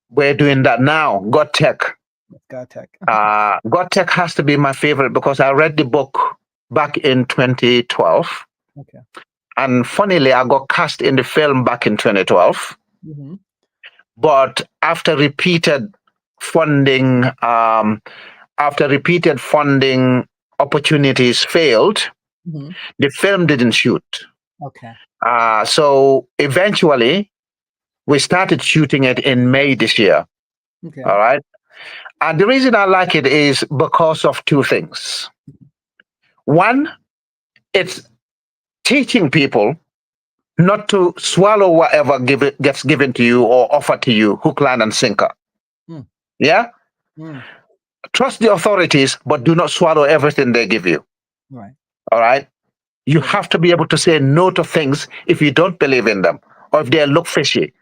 we're doing that now. God Tech. God Tech. God Tech has to be my favorite because I read the book back in 2012, Okay. and funnily, I got cast in the film back in 2012. Hmm. But funding, um, after repeated funding opportunities failed, Hmm. the film didn't shoot. Okay. So eventually, we started shooting it in May this year. Okay. All right. And the reason I like it is because of two things. One, it's teaching people not to swallow whatever gets given to you or offered to you, hook, line, and sinker. Mm. Yeah? Mm. Trust the authorities, but do not swallow everything they give you. Right. All right? You Good. have to be able to say no to things if you don't believe in them or if they look fishy.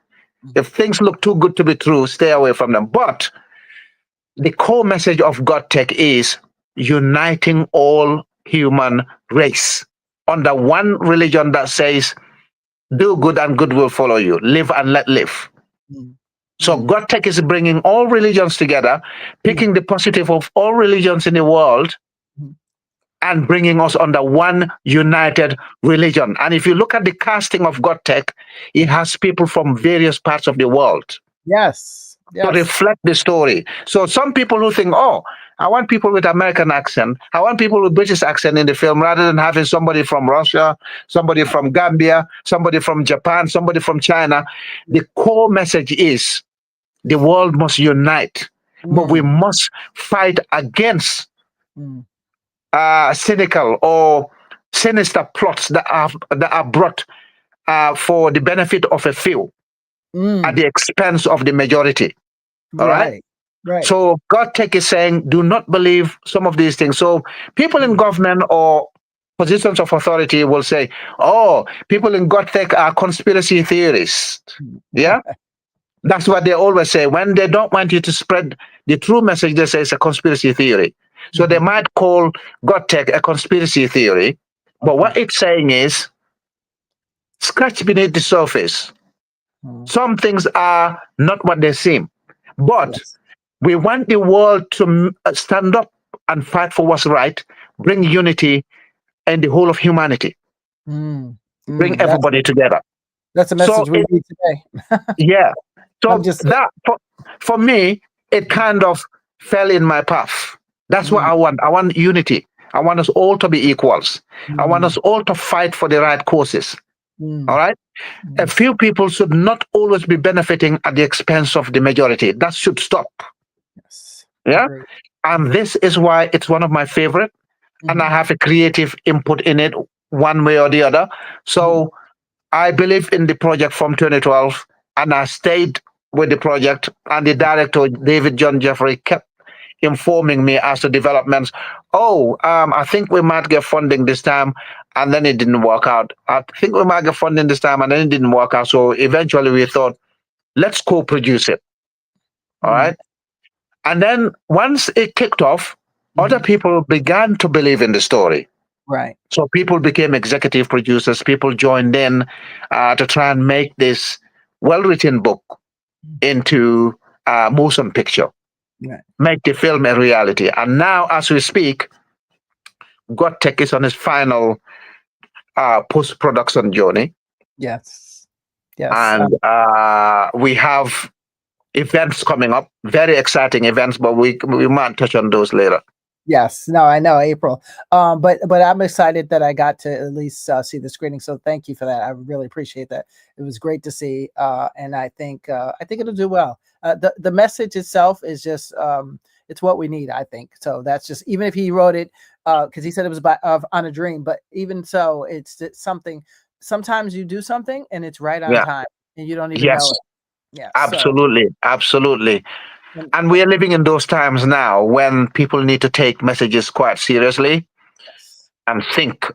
Mhm. If things look too good to be true, stay away from them. But the core message of God Tech is uniting all human race under one religion that says, do good and good will follow you. Live and let live. Mm. So Mm. God Tech is bringing all religions together, Mm. picking the positive of all religions in the world, Mm. and bringing us under one united religion. And if you look at the casting of God Tech, it has people from various parts of the world Yes. to Yes. reflect the story. So some people who think, oh, I want people with American accent, I want people with British accent in the film rather than having somebody from Russia, somebody from Gambia, somebody from Japan, somebody from China. The core message is the world must unite, but we Mm. must fight against Mm. cynical or sinister plots that are brought for the benefit of a few at Mm. the expense of the majority. All right. Right. Right. So God Tech is saying, do not believe some of these things. So people in Mm. government or positions of authority will say, oh, people in God Tech are conspiracy theorists. Mm. Yeah. That's what they always say. When they don't want you to spread the true message, they say it's a conspiracy theory. So they Mhm. might call God Tech a conspiracy theory. But Okay. what it's saying is, scratch beneath the surface. Mm. Some things are not what they seem. But Yes. we want the world to stand up and fight for what's right, bring unity in the whole of humanity, Mm. bring Mm. everybody together. That's a So, message we need today. yeah. I'm So just that for me, it kind of fell in my path. That's what mm. I want. I want unity. I want us all to be equals. I want Mm. us all to fight for the right causes. All Mm. right. A Mm. few people should not always be benefiting at the expense of the majority. That should stop. Yes. Yeah. Agree. And this is why it's one of my favorite. And I Mhm. have a creative input in it one way or the other. Mhm. So I believe in the project from 2012, and I stayed with the project. And the director, David John Jeffrey, kept informing me as to developments. Oh, I think we might get funding this time, and then it didn't work out. I think we might get funding this time, and then it didn't work out. So eventually, we thought, let's co-produce it. All Mm. right. And then once it kicked off, other Mhm. people began to believe in the story. Right. So people became executive producers. People joined in to try and make this well-written book Mm. into a motion picture, Right. make the film a reality. And now, as we speak, God Tech is on his final post-production journey, Yes. Yes. and we have events coming up, very exciting events, but we might touch on those later. Yes, no, I know April. But I'm excited that I got to at least see the screening. So thank you for that. I really appreciate that. It was great to see, and I think it'll do well. The message itself is just it's what we need. I think so. That's just even if he wrote it because he said it was about on a dream, but even so, it's something. Sometimes you do something and it's right on Yeah. time, and you don't even know Yes. it. Yeah. So. Absolutely. Absolutely. And, And we are living in those times now when people need to take messages quite seriously yes. and think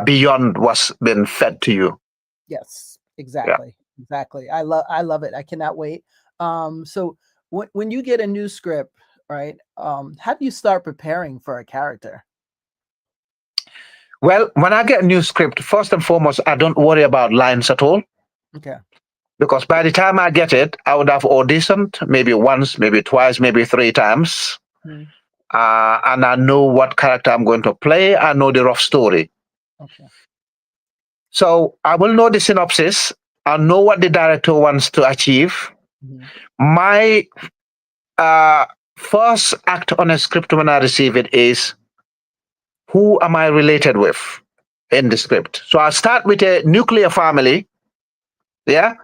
beyond what's been fed to you. Yes, Yeah. exactly. Exactly. I love it. I cannot wait. So when you get a new script, right? How do you start preparing for a character? Well, when I get a new script, first and foremost, I don't worry about lines at all Okay. because by the time I get it, I would have auditioned maybe once, maybe twice, maybe three times. Mm, And I know what character I'm going to play. I know the rough story. okay. So I will know the synopsis. I know what the director wants to achieve. Mhm, My uh, first act on a script when I receive it is who am I related with in the script? So I start with a nuclear family, yeah,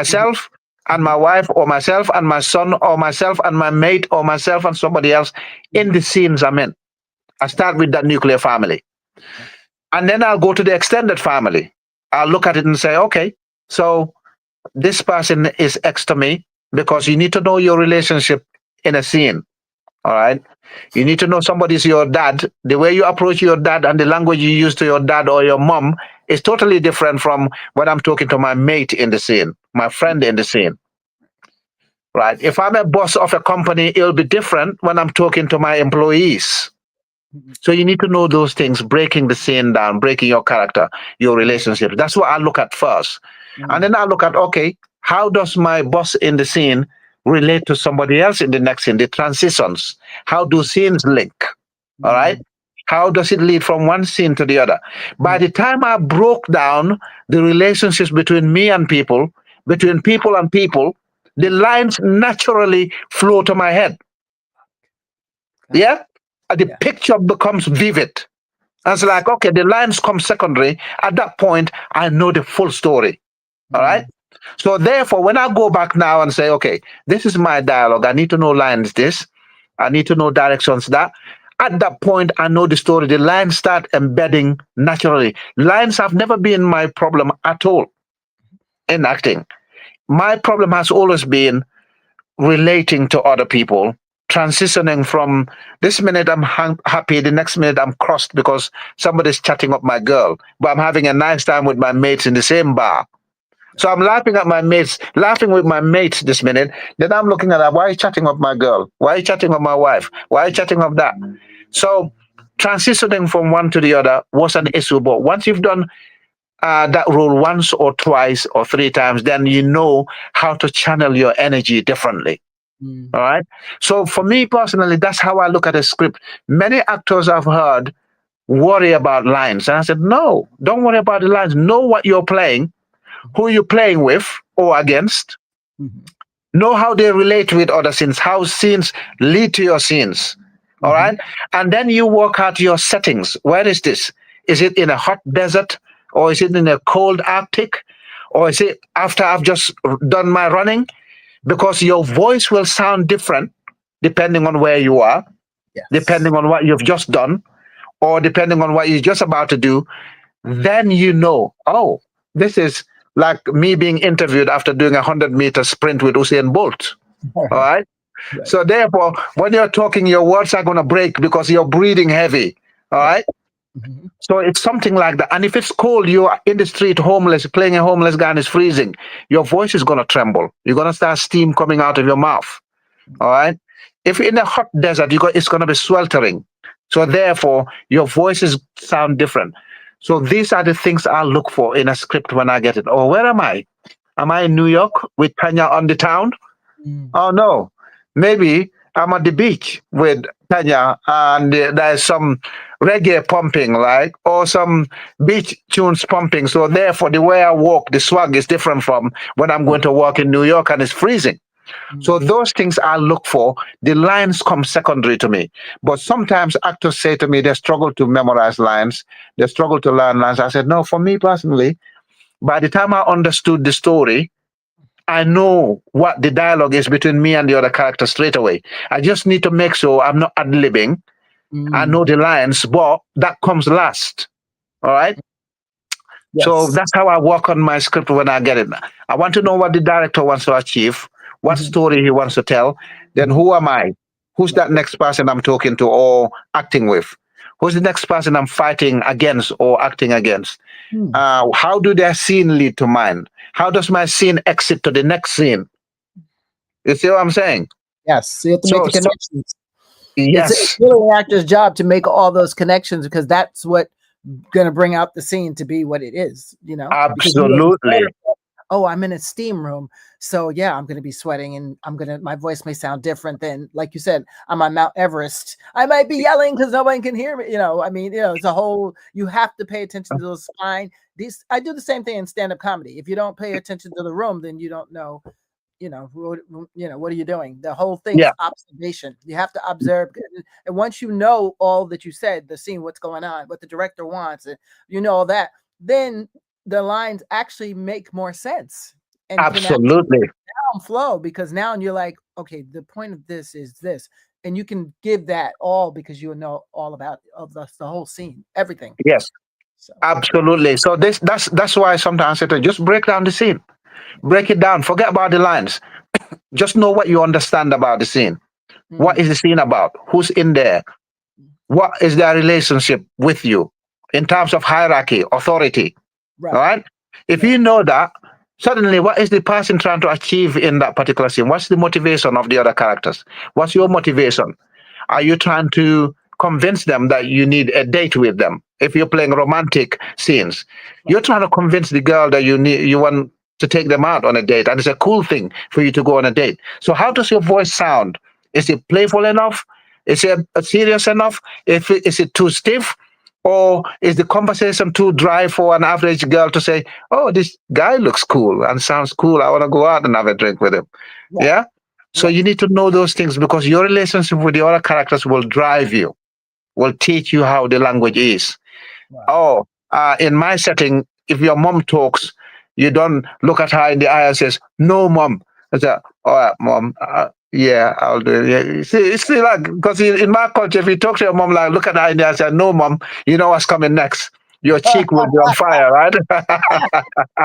mhm, myself and mhm, my wife, or myself and my son, or myself and my mate, or myself and somebody else in mhm. the scenes I'm in. I Okay. start with that nuclear family. Okay. And then I'll go to the extended family. I'll look at it and say, okay, so this person is X to me because you Mhm, need to know your relationship in a scene. All right. You need to know somebody's your dad. The way you approach your dad and the language you use to your dad or your mom is totally different from when I'm talking to my mate in the scene, my friend in the scene. Right. If I'm a boss of a company, it'll be different when I'm talking to my employees. mhm, So you need to know those things, breaking the scene down, breaking your character, your relationship. That's what I look at first. And mhm, then I look at, okay, how does my boss in the scene relate to somebody else in the next scene? The transitions. How do scenes link? All right. mhm, How does it lead from one scene to the other? By mhm, the time I broke down the relationships between me and people, mhm, between people and people, the mhm. lines naturally flow to my head. Okay. Yeah. And the Yeah. picture becomes vivid. And it's Yes. like, okay, the lines come secondary. At that point, I know the full story. All right. Mm, So therefore, when I go back now and say, okay, this is my dialogue, I need to know lines this, I need to know directions that. At that point, I know the story. The lines start embedding naturally. Lines have never been my problem at all in acting. My problem has always been relating to other people, transitioning from this minute I'm happy, the next minute I'm crossed because somebody's chatting up my girl, but I'm having a nice time with my mates in the same bar. So I'm laughing at my mates, laughing with my mates this minute. Then I'm looking at that. Why are you chatting up my girl? Why are you chatting up my wife? Why are you chatting up that? So transitioning from one to the other was an issue. But once you've done that role once or twice or three times, then you know how to channel your energy differently. mm, All right. So for me personally, that's how I look at a script. Many actors I've heard worry about lines. And I said, no, don't worry about the lines. Know what you're playing, who you're playing with or against. mhm, Know how they relate with other scenes, how scenes lead to your scenes. All mhm, right. And then you work out your settings. Where is this? Is it in a hot desert or is it in a cold Arctic? Or is it after I've just done my running? Because your voice will sound different depending on where you are, yes. depending on what you've just done, or depending on what you're just about to do. Then you know, oh, this is like me being interviewed after doing a 100-meter sprint with Usain Bolt. All Right. right. Right. So therefore, when you're talking, your words are going to break because you're breathing heavy. All Right. right. Mhm, So it's something like that. And if it's cold, you're in the street homeless, playing a homeless guy and it's freezing, your voice is going to tremble. You're going to start steam coming out of your mouth. All right. If you're in a hot desert, it's going to be sweltering. So therefore, your voices sound different. So these are the things I look for in a script when I get it. Oh, where am I? Am I in New York with Tanya on the town? mm, Oh no, maybe I'm at the beach with Tanya and there's some reggae pumping, like, or some beach tunes pumping. So therefore, the way I walk, the swag is different from when I'm going right. to walk in New York and it's freezing. So Mm. those things I look for. The lines come secondary to me. But sometimes actors say to me they struggle to memorize lines, they struggle to learn lines. I said, no, for me personally, by the time I understood the story, I know what the dialogue is between me and the other character straight away. I just need to make sure I'm not ad libbing. I Mm. know the lines, but that comes last. All right. So Yes. that's how I work on my script when I get it. I want to know what the director wants to achieve, what Hmm. story he wants to tell. Then Hmm. who am I? Who's Right. that next person I'm talking to or acting with? Who's the next person I'm fighting against or acting against? Hmm. How do their scene lead to mine? How does my scene exit to the next scene? You see what I'm saying? Yes. So you have to make the So connections. It's yes, really an actor's job to make all those connections because that's what going to bring out the scene to be what it is, because you absolutely. observe, oh, I'm in a steam room. So yeah, I'm going to be sweating and my voice may sound different than, like you said, I'm on Mount Everest. I might be yelling because nobody can hear me. I mean, it's a whole, you have to pay attention to those spine. I do the same thing in stand-up comedy. If you don't pay attention to the room, then you don't know what are you doing? The whole thing Yeah, is observation. You have to observe, and once you know all that you said, the scene, what's going on, what the director wants, and all that, then the lines actually make more sense and can actually absolutely. flow, because now you're like, okay, the point of this is this, and you can give that all because you know all about of the whole scene, everything. Yes, So absolutely. So that's why sometimes I say to just break down the scene. Break it down. Forget about the lines. Just know what you understand about the scene. What mm, is the scene about? Who's in there? What is their relationship with you in terms of hierarchy, authority? All right, right. If right, you know that, suddenly what is the person trying to achieve in that particular scene? What's the motivation of the other characters? What's your mm, motivation? Are mm, you trying to convince them that you need a date with them? If you're playing romantic scenes, you're right, trying to convince the girl that you want to take them out on a date, and it's a cool thing for you to go on a date. So how does your voice sound? Is it playful enough? Is it serious enough? Is it too stiff? Or is the conversation too dry for an average girl to say, "Oh, this guy looks cool and sounds cool. I want to go out and have a drink with him." right, Yeah. So right, you need to know those things because your relationship with the other characters will drive you, will teach you how the language is. wow. Oh, in my setting, if your mom talks, you don't look at her in the eye and says, "No, mom." I say, "All right, mom. Yeah, I'll do it." Yeah. See, like, because in my culture, if you talk to your mom, like, look at her in the eye and say, "No, mom," you know what's coming next. Your cheek will be on fire, right?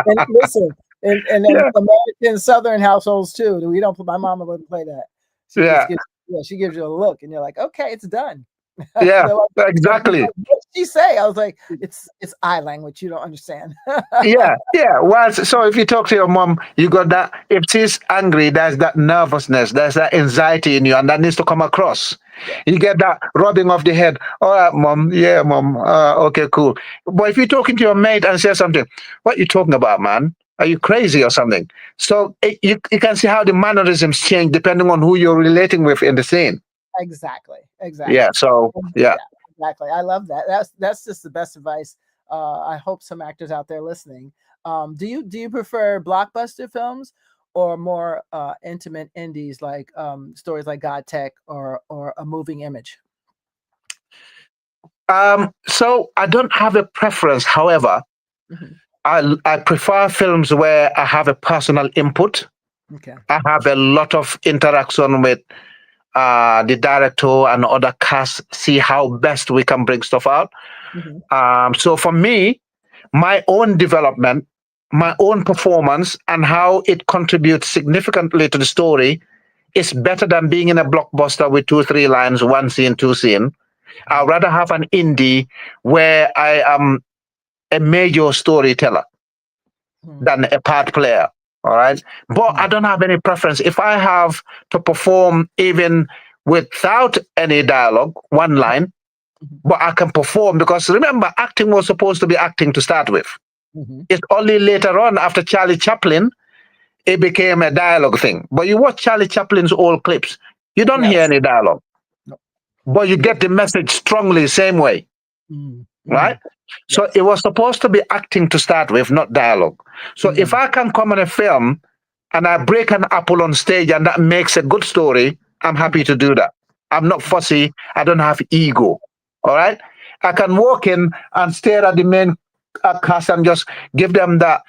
And listen, and then Yeah, American Southern households too. We don't. My mama wouldn't play that. She just yeah, gives, yeah, she gives you a look, and you're like, okay, it's done. yeah, They're like, exactly. what did she say? I was like, it's eye language. You don't understand. Yeah, yeah. Well, so if you talk to your mom, you got that. If she's angry, there's that nervousness, there's that anxiety in you, and that needs to come across. Yeah, You get that rubbing of the head. All right, mom. Yeah, mom. Okay, cool. But if you're talking to your mate and say something, what you talking about, man? Are you crazy or something? So you can see how the mannerisms change depending on who you're relating with in the scene. exactly, Yeah. exactly. So yeah. Yeah, exactly. I love that. That's just the best advice. I hope some actors out there listening. Do you prefer blockbuster films or more intimate indies like stories like God Tech or A Moving Image? So I don't have a preference. However, Hmm. I prefer films where I have a personal input. Okay. I have a lot of interaction with the director and other cast, see how best we can bring stuff out. Hmm. So for me, my own development, my own performance, and how it contributes significantly to the story is better than being in a blockbuster with two, three lines, one scene, two scene. I'd rather have an indie where I am a major storyteller than a part player. All right. But I don't have any preference. If I have to perform even without any dialogue, one line, but I can perform because remember, acting was supposed to be acting to start with. Hmm. It's only later on after Charlie Chaplin, it became a dialogue thing. But you watch Charlie Chaplin's old clips, you don't hear Yes. any dialogue, No. but you Yeah. get the message strongly same way, Mm, right? mm, So it yes. was supposed to be acting to start with, not dialogue. So if Mm, I can come on a film and I break an apple on stage and that makes a good story, I'm happy to do that. I'm not fussy. I don't have ego. All right. I can walk in and stare at the main cast and just give them that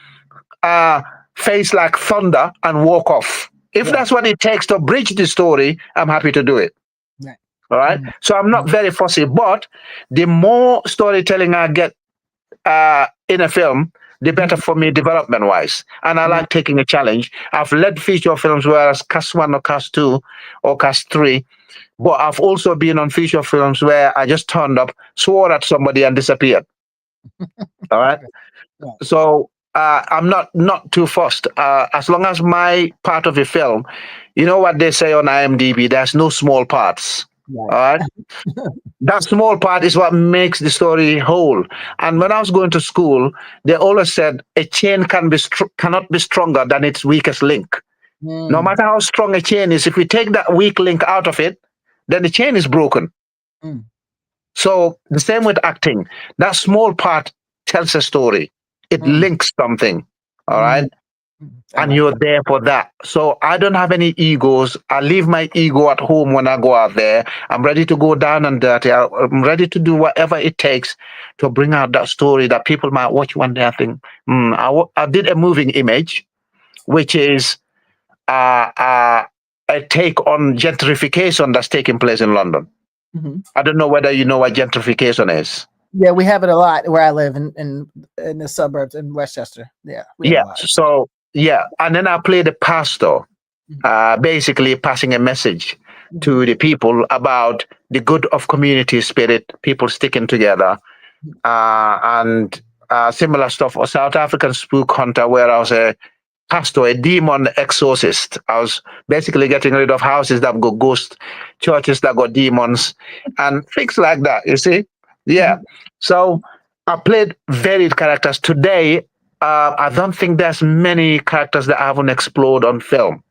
uh, face like thunder and walk off. If Yeah. that's what it takes to bridge the story, I'm happy to do it. Right. All right. Mm. So I'm not Mm. very fussy, but the more storytelling I get in a film, the better for me development wise. And I Mm. like taking a challenge. I've led feature films where it's cast one or cast two or cast three, but I've also been on feature films where I just turned up, swore at somebody, and disappeared. All right. Right. So I'm not too fussed. As long as my part of a film, you know what they say on IMDb, there's no small parts. Right. All right. That small part is what makes the story whole. And when I was going to school, they always said a chain cannot be stronger than its weakest link. No Mm. matter how strong a chain is, if we take that weak link out of it, then the chain is broken. Mm. So the same with acting. That small part tells a story. It Mm. links something. All Mm. right. Mm. I And like you're that. there for that. So I don't have any egos. I leave my ego at home when I go out there. I'm ready to go down and dirty. I'm ready to do whatever it takes to bring out that story that people might watch one day and think, I did a moving image, which is uh, uh, a take on gentrification that's taking place in London. Mhm. I don't know whether you know what gentrification is. Yeah, we have it a lot where I live in the suburbs in Westchester. Yeah, we have a Yeah. lot. So, yeah. And then I play the pastor, Mhm. basically passing a message Mhm. to the people about the good of community spirit, people sticking together, and similar stuff. A South African spook hunter, where I was a pastor, a demon exorcist. I was basically getting rid of houses that got ghosts, churches that got demons, and things like that. You see? Yeah. Mhm. So I played varied characters. Today, I don't think there's many characters that I haven't explored on film.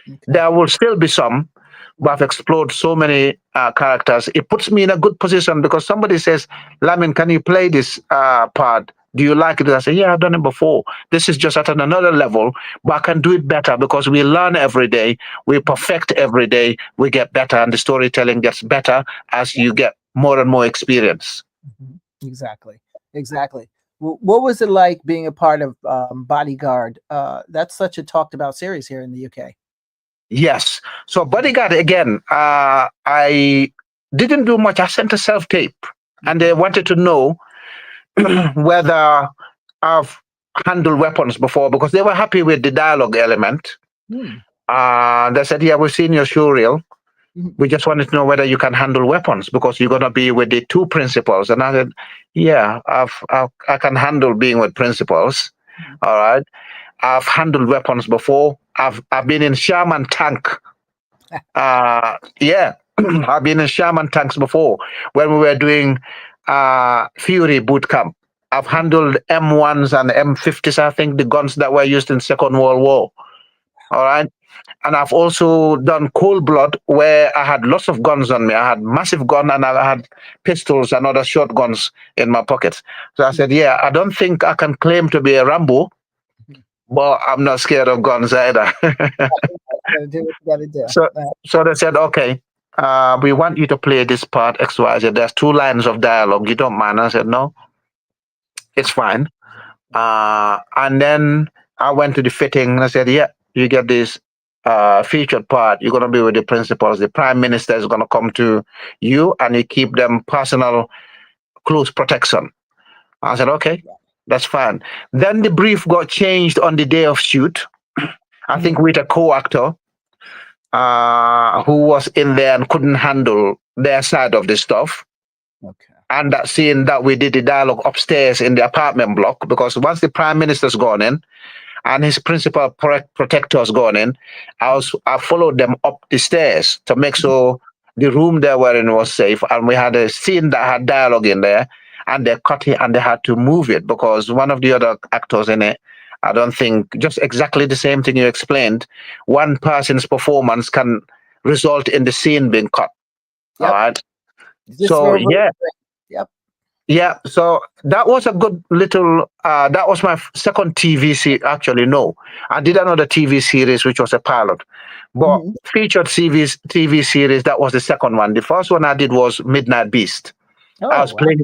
Okay. There will still be some, but I've explored so many characters. It puts me in a good position because somebody says, Lamin, can you play this part? Do you like it? I say, yeah, I've done it before. This is just at another level, but I can do it better because we learn every day, we perfect every day, we get better, and the storytelling gets better as Yeah. you get more and more experience. Mhm. Exactly. Exactly. What was it like being a part of Bodyguard? That's such a talked about series here in the UK. Yes. So Bodyguard again, I didn't do much. I sent a self tape, and they Okay. wanted to know whether I've handled weapons before because they were happy with the dialogue element. Hmm. They said, "Yeah, we've seen your show reel. Mhm. We just wanted to know whether you can handle weapons because you're gonna be with the two principals." And I said, "Yeah, I can handle being with principals. Mhm. All right. I've handled weapons before. I've been in Sherman tank. Yeah, I've been in Sherman tanks before when we were doing Fury boot camp. I've handled M1s and M50s, I think, the guns that were used in Second World War. All right. And I've also done cold blood where I had lots of guns on me. I had massive gun and I had pistols and other shotguns in my pockets. So I said, yeah, I don't think I can claim to be a Rambo, Mhm. but I'm not scared of guns either. Gotta do what you gotta do. So, so they said, okay, we want you to play this part X, Y, Z. There's two lines of dialogue. You don't mind? I said, no, it's fine. And then I went to the fitting and I said, yeah, you get this featured part. You're going to be with the principals. The prime minister is going to come to you and you keep them personal, close protection. I said, okay, that's fine. Then the brief got changed on the day of shoot. I think Mhm. with a co-actor who was in there and couldn't handle their side of the stuff. Okay. And that scene that we did the dialogue upstairs in the apartment block, because once the prime minister's gone in and his principal protector's gone in, I followed them up the stairs to make sure the room they were in was safe. And we had a scene that had dialogue in there, and they cut it and they had to move it because one of the other actors in it, I don't think, just exactly the same thing you explained, one person's performance can result in the scene being cut. All Yep. right. Just So real yeah, quick. Yep. Yeah, so that was a good little. That was my second TV series. Actually, no, I did another TV series which was a pilot, but Hmm. featured TV series. That was the second one. The first one I did was Midnight Beast. I Oh, was wow. playing.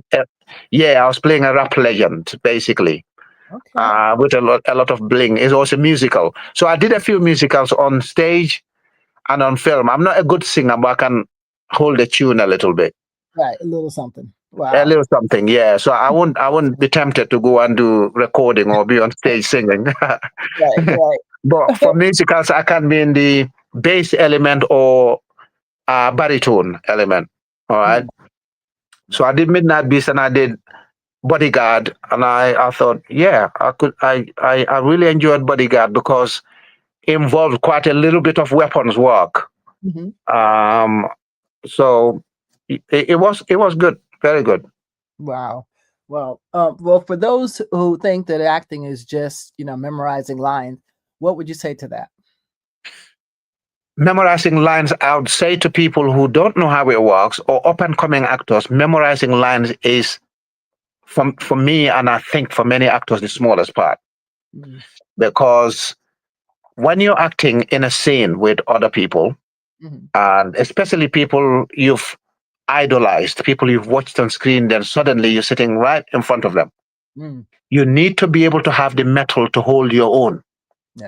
Yeah, I was playing a rap legend basically, Okay. with a lot of bling. It was a musical, so I did a few musicals on stage and on film. I'm not a good singer, but I can hold a tune a little bit. Right. A little something. A Wow. little something, yeah. So I wouldn't be tempted to go and do recording or be on stage singing. Right. Right. But for musicals, I can be in the bass element or baritone element. All right. Mm, So I right. did Midnight Beast and I did Bodyguard, and I thought, yeah, I really enjoyed Bodyguard because it involved quite a little bit of weapons work. Hmm. Um, so it was good, very good. Wow. Well, for those who think that acting is just, memorizing lines, what would you say to that? Memorizing lines, I would say to people who don't know how it works or up and coming actors, memorizing lines is for me, and I think for many actors, the smallest part. Mm, Because when you're acting in a scene with other people, mhm, and especially people you've idolized, people you've watched on screen, then suddenly you're sitting right in front of them. mm, You need to be able to have the metal to hold your own.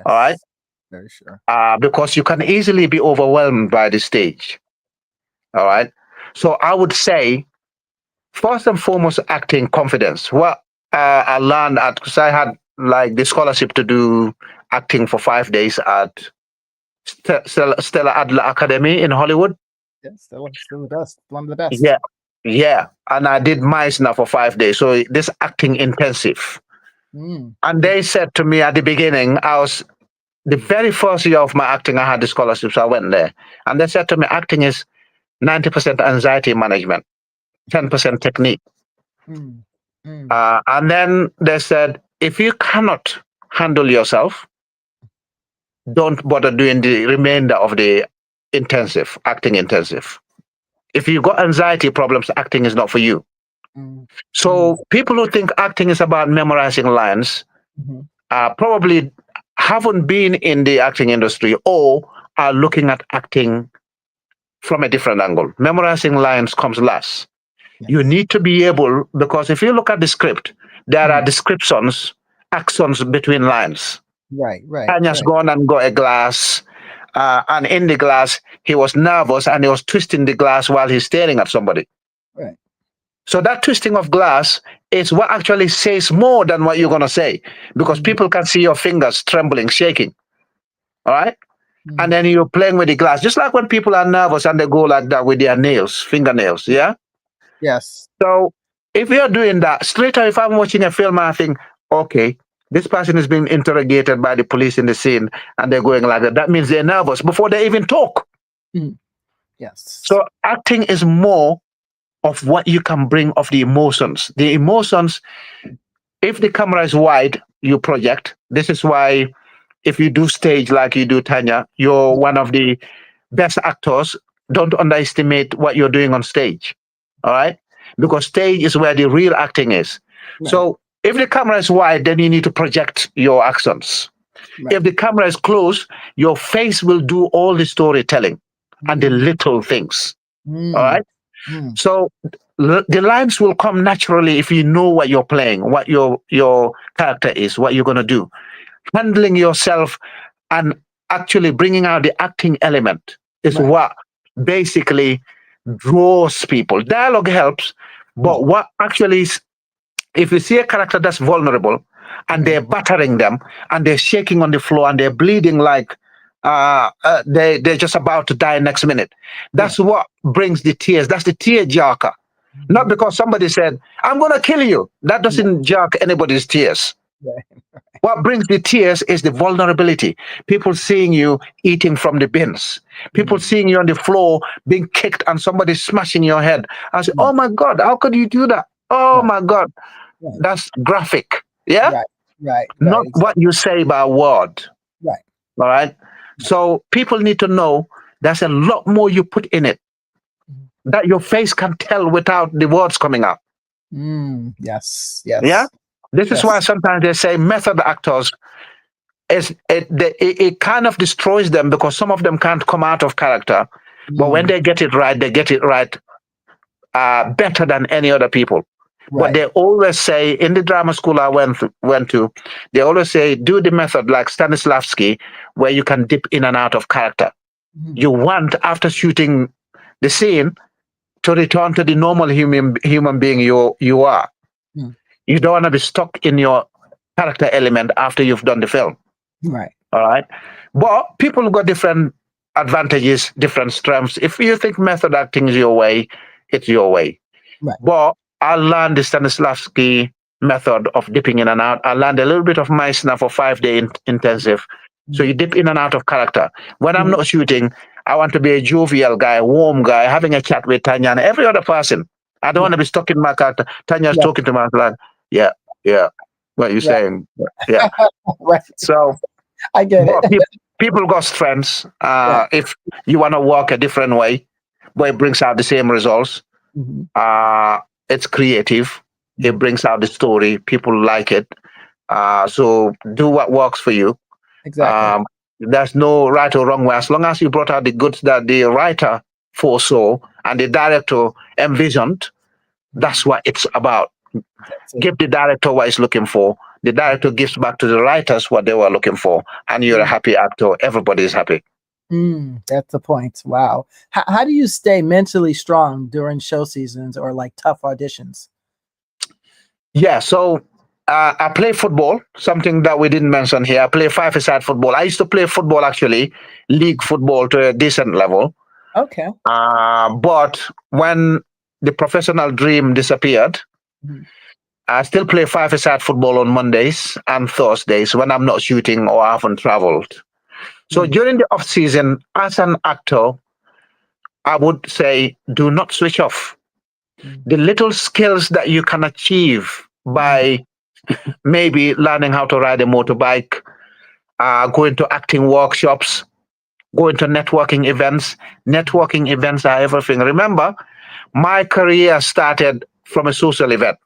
All right. yes, very sure. Because you can easily be overwhelmed by the stage. All right. So I would say, first and foremost, acting confidence. Well, I learned at because I had like the scholarship to do acting for 5 days at Stella Adler Academy in Hollywood. Yes, still the best, one of the best. Yeah, yeah, and I did Meisner for 5 days. So this acting intensive. Mm, And mm, they said to me at the beginning, I was the very first year of my acting, I had the scholarship, so I went there, and they said to me, acting is 90% anxiety management, 10% technique. mm, mm, And then they said, if you cannot handle yourself, don't bother doing the remainder of the intensive, acting intensive. If you've got anxiety problems, acting is not for you. mm, mm, So people who think acting is about memorizing lines mhm, probably haven't been in the acting industry or are looking at acting from a different angle. Memorizing lines comes last. You yes. need to be able, because if you look at the script, there are Mm, descriptions, accents between lines. right, right, Tanya's right, gone and got a glass, and in the glass, he was nervous and he was twisting the glass while he's staring at somebody. right. So that twisting of glass is what actually says more than what you're going to say, because Mm, people can see your fingers trembling, shaking. All right. And mm, then you're playing with the glass, just like when people are nervous and they go like that with their nails, fingernails. Yeah. yes. So if you're doing that, straight away, if I'm watching a film, I think, okay, this person is being interrogated by the police in the scene and they're going like that. That means they're nervous before they even talk. Mm, yes. So acting is more of what you can bring of the emotions. The emotions, if the camera is wide, you project. This is why if you do stage like you do, Tanya, you're one of the best actors. Don't underestimate what you're doing on stage. All right? Because stage is where the real acting is. Right, So if the camera is wide, then you need to project your accents. right. If the camera is close, your face will do all the storytelling and the Mm, little things. All mm, right? mm, So the lines will come naturally if you know what you're playing, what your character is, what you're going to do. Handling yourself and actually bringing out the acting element is right. what basically draws people. Dialogue helps, Mm, but what actually is, if you see a character that's vulnerable and mhm, they're battering them and they're shaking on the floor and they're bleeding like they're just about to die next minute, yeah. that's what brings the tears. That's the tear jerker. Not Mhm, because somebody said, I'm going to kill you. That yeah, doesn't jerk anybody's tears. right. What brings the tears is the vulnerability. People seeing you eating from the bins, people Mm, seeing you on the floor being kicked and somebody smashing your head. I say, mm, oh my God, how could you do that? Oh right, my God, right, that's graphic. Yeah? right, right, right, Not what exactly. you say by word. Right, All right. right. So people need to know there's a lot more you put in it Mhm, that your face can tell without the words coming out. Yes. Yeah, Yes. this is why Yes. sometimes they say method actors it kind of destroys them because some of them can't come out of character, but when Mm, they get it right better than any other people. But right. they always say in the drama school I went to, they always say do the method like Stanislavski, where you can dip in and out of character. Mhm. You want after shooting the scene to return to the normal human being you are. Mm, You don't want to be stuck in your character element after you've done the film. right. All right. But people got different advantages, different strengths. If you think method acting is your way, it's your way. Right. But I learned the Stanislavski method of dipping in and out. I learned a little bit of Meissner for 5 day intensive. So Mm, you dip in and out of character. When I'm mhm. not shooting, I want to be a jovial guy, warm guy, having a chat with Tanya and every other person. I don't Yeah. want to be stuck in my character. Tanya's Yeah. talking to me, I'm like, yeah, yeah. What are you Right. saying? Yeah. Right. So I get it. but people got strengths. Yeah. If you want to walk a different way, but it brings out the same results. Mhm. Uh, it's creative. It Mhm. brings out the story. People like it. So do what works for you. Exactly. Um, there's no right or wrong way. As long as you brought out the goods that the writer foresaw and the director envisioned, that's Mhm. what it's about. That's it. Give the director what he's looking for. The director gives back to the writers what they were looking for, and you're a Mm. happy actor. Everybody's happy. That's the point. Wow. How do you stay mentally strong during show seasons or like tough auditions? Yeah, so I play football, something that we didn't mention here. I play five-a-side football. I used to play football, actually, league football to a decent level. Okay. But when the professional dream disappeared, Mhm. I still play five-a-side football on Mondays and Thursdays when I'm not shooting or I haven't traveled. So Mm, during the off season, as an actor, I would say do not switch off. mm, The little skills that you can achieve mm, by maybe learning how to ride a motorbike, going to acting workshops, going to networking events. Networking events are everything. Remember, my career started from a social event.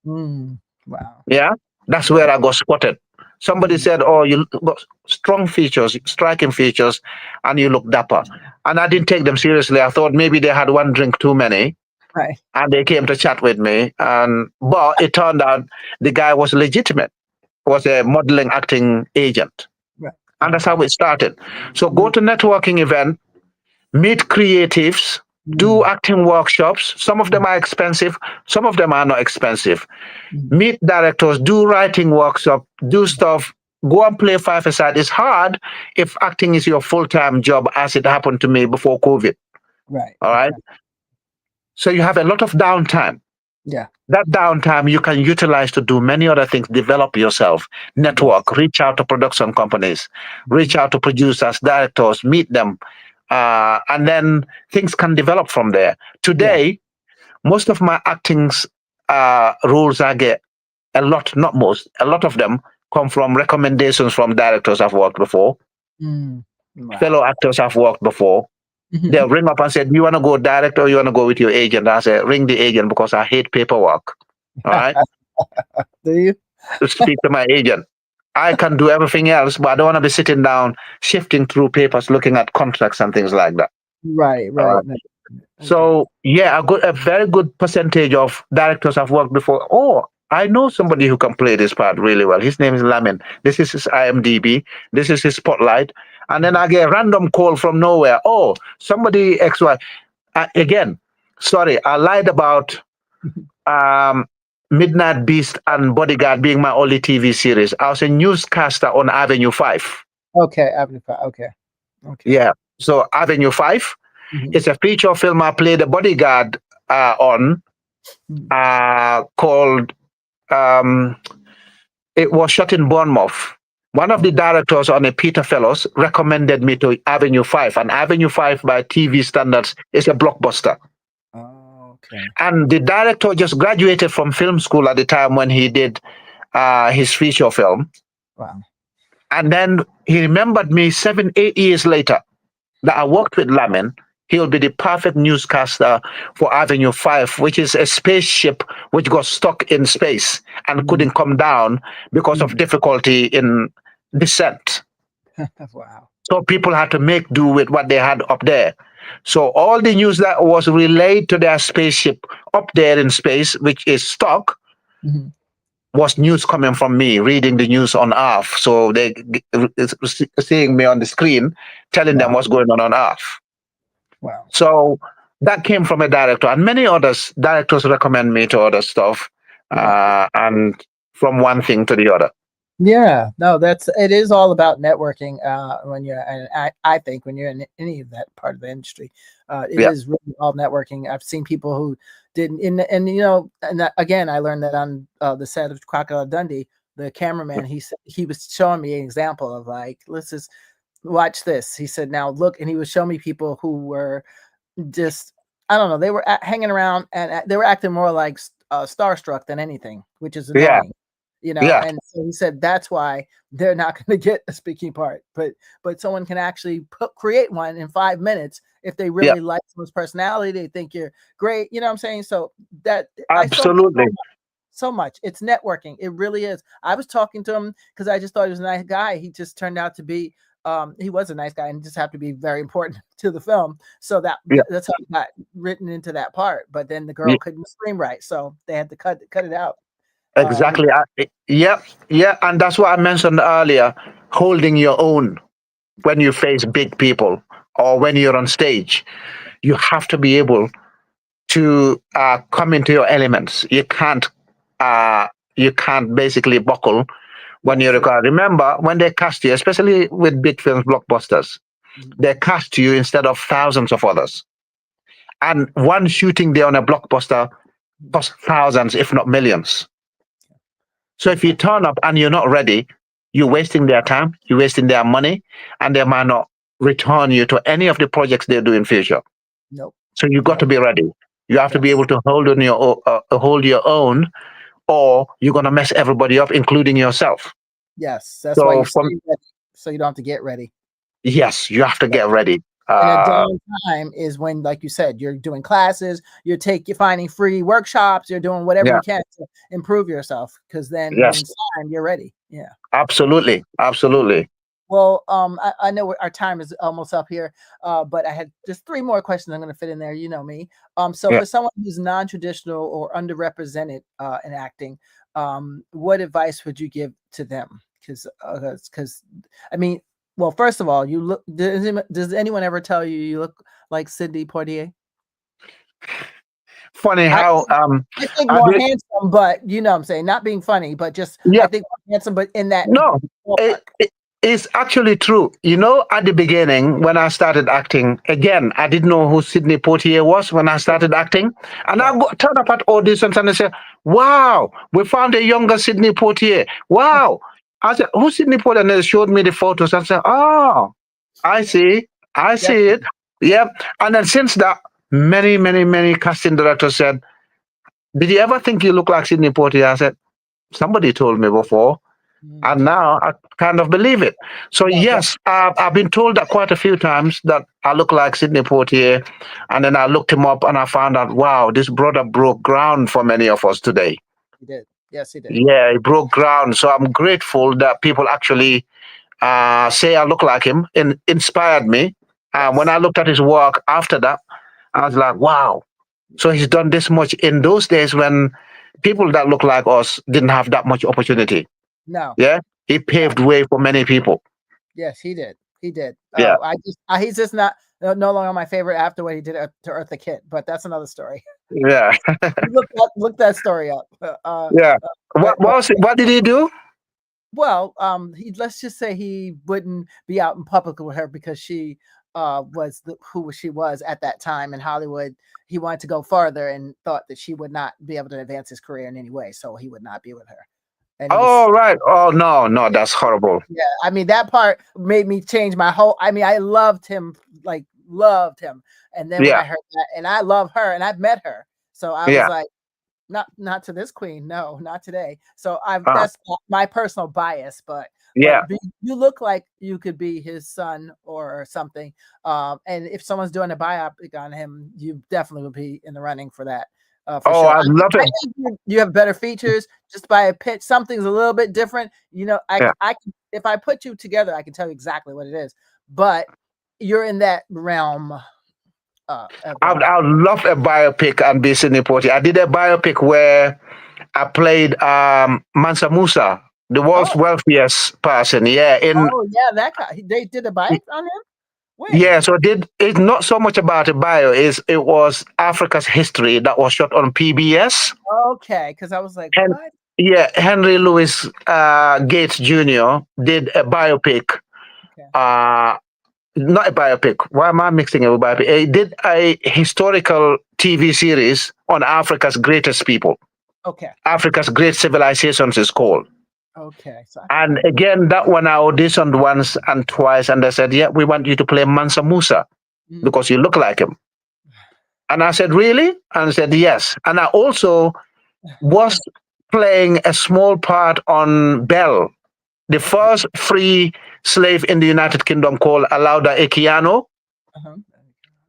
mm. Wow. Yeah, that's Yeah. where I got spotted. Somebody Mm, said, "Oh, you got strong features, striking features, and you look dapper." And I didn't take them seriously. I thought maybe they had one drink too many, right. and they came to chat with me. And but it turned out the guy was legitimate. Was a modeling acting agent. Right. And that's how Okay. it started. So go Mm, to networking event, meet creatives, do mm, acting workshops. Some of mm, them are expensive, some of them are not expensive. mm, Meet directors, do writing workshop, do stuff. Go and play five aside. It's hard if acting is your full-time job, as it happened to me before COVID. right. All right. Okay. So you have a lot of downtime. Yeah. That downtime you can utilize to do many other things, develop yourself, Yes. network, reach out to production companies, reach Mhm. out to producers, directors, meet them, and then things can develop from there. Yeah. Today, most of my acting's roles I get, a lot, not most, a lot of them come from recommendations from directors I've worked before, Mm. Wow. fellow actors I've worked before. They'll ring up and say, "Do you want to go direct or you want to go with your agent?" I say, "Ring the agent because I hate paperwork." All right. Do you? To speak to my agent. I can do everything else, but I don't want to be sitting down, shifting through papers, looking at contracts and things like that. Right. All Right. right. No, I get it. So yeah, a very good percentage of directors I've worked before. Oh, I know somebody who can play this part really well. His name is Lamin. This is his IMDb. This is his spotlight. And then I get a random call from nowhere. Oh, somebody XY. Again, sorry, I lied about um, Midnight Beast and Bodyguard being my only TV series. I was a newscaster on Avenue 5. Okay. Okay. Okay. Yeah. So Avenue 5 Mhm. is a feature film I played a bodyguard on Mm. called, um, it was shot in Bournemouth. One of the Oh, directors on a Peter Fellows recommended me to Avenue 5, and Avenue 5 by TV standards is a blockbuster. okay. And the director just graduated from film school at the time when he did his feature film. Wow. And then he remembered me 7, 8 years later that I worked with Lamin. He'll be the perfect newscaster for Avenue 5, which is a spaceship which got stuck in space and Mm, couldn't come down because mm. of difficulty in descent. Wow. So people had to make do with what they had up there. So all the news that was relayed to their spaceship up there in space, which is stuck, Mhm. was news coming from me reading the news on Earth. So they seeing me on the screen, telling them Wow. what's going on Earth. Wow. So that came from a director, and many others directors recommend me to other stuff, Yeah. and from one thing to the other. Yeah, no, it is all about networking. When you're, and I think when you're in any of that part of the industry, it Yeah, is really all networking. I've seen people who didn't, and you know, and that, again, I learned that on the set of Crocodile Dundee. The cameraman, he was showing me an example of like, let's just watch this. He said, now look, and he was showing me people who were just, I don't know, they were hanging around and they were acting more like starstruck than anything, which is yeah, annoying, you know. yeah, And so he said that's why they're not going to get a speaking part, but someone can actually create one in 5 minutes if they yeah. really like someone's personality, they think you're great, you know what I'm saying? So that I saw Absolutely. so much. It's networking. It really is. I was talking to him because I just thought he was a nice guy. He just turned out to be. He was a nice guy and just happened to be very important to the film. So Yeah, that's how he got written into that part. But then the yeah, girl couldn't scream right, so they had to cut it out. Which exactly. Yeah, yeah, and that's what I mentioned earlier. Holding your own when you face big people or when you're on stage, you have to be able to come into your elements. Uh, you can't basically buckle when you yes, record. Remember when they cast you, especially with big films, blockbusters, mhm, they cast you instead of thousands of others. And one shooting there on a blockbuster mhm, costs thousands, if not millions. So if you exactly. turn up and you're not ready, you're wasting their time, you're wasting their money, and they might not return you to any of the projects they do in future. Nope. So you got to Nope. be ready. You have to be Yes. able to hold your own, or you're gonna mess everybody up, including yourself. Yes. That's why So you from stay ready, so you don't have to get ready. yes, you have to get ready. And a downtime is when, like you said, you're doing classes, you're finding free workshops, you're doing whatever Yeah, you can to improve yourself. Because then, when yes, it's time, you're ready. Yeah. absolutely, absolutely. Well, I know our time is almost up here, but I had just three more questions I'm going to fit in there. You know me. So Yeah. for someone who's non-traditional or underrepresented in acting, what advice would you give to them? Because I mean, well, first of all, you look. Does anyone ever tell you you look like Sidney Poitier? Funny I how I think I more did. handsome, but you know what I'm saying, not being funny, but just I Yeah, think more handsome, but in that no, it, ballpark. it it's actually true. You know, at the beginning when I started acting, again, I didn't know who Sidney Poitier was when I started acting, and I Right. turned up at auditions and I said, "Wow, we found a younger Sidney Poitier." Wow, I said, "Who's Sidney Poitier?" And they showed me the photos and said, "Oh, I see, I see it." Definitely. Yep. And then since that, many casting directors said, "Did you ever think you look like Sidney Poitier?" I said, "Somebody told me before." Mm. And now I kind of believe it. So No, yes, I've been told that quite a few times that I look like Sidney Poitier, and then I looked him up and I found out, wow, this brother broke ground for many of us today. he did. Yes, he did. Yeah, he broke ground. So I'm grateful that people actually say I look like him. And inspired me. When Yes. I looked at his work after that, I was like, wow. So he's done this much in those days when people that look like us didn't have that much opportunity. No, Yeah, he no. paved way for many people. Yes, he did. He did. Yeah, He's just not no longer my favorite after what he did to Eartha Kitt, but that's another story. yeah, Look that story up. yeah. But Was it? What did he do? well, let's just say he wouldn't be out in public with her because she was who she was at that time in Hollywood. He wanted to go farther and thought that she would not be able to advance his career in any way, so he would not be with her. And he was Oh, right. Oh, no, no, that's horrible. yeah, I mean, that part made me change my whole I mean, I loved him, like, loved him, and then when Yeah, I heard that and I love her, and I've met her, so I was yeah. like, "Not to this queen, no, not today." So I've Uh, that's my personal bias, but, Yeah. you look like you could be his son or something. And if someone's doing a biopic on him, you definitely would be in the running for that. For Oh, sure. I love I it. think you have better features just by a pitch. Something's a little bit different. Yeah. I can, if I put you together, I can tell you exactly what it is. But you're in that realm of that. I would love a biopic and be Sidney Poitier. I did a biopic where I played Mansa Musa, the world's Oh, wealthiest person. Yeah, in oh yeah, that guy. They did a bike on him. When? yeah. So did it's not so much about a bio. Is it was Africa's history that was shot on PBS, Okay, because I was like, and what? yeah, Henry Louis Gates Jr. did a biopic. Okay, Uh, Not a biopic. Why am I mixing it with biopic? He did a historical TV series on Africa's greatest people. okay, Africa's Great Civilizations is called. okay. So I think And I know. again, that one I auditioned once and twice, and they said, "Yeah, we want you to play Mansa Musa Mm, because you look like him." And I said, "Really?" And I said, "Yes." And I also was playing a small part on Bell, the okay. first free slave in the United Kingdom called Alauda Equiano. Uh-huh.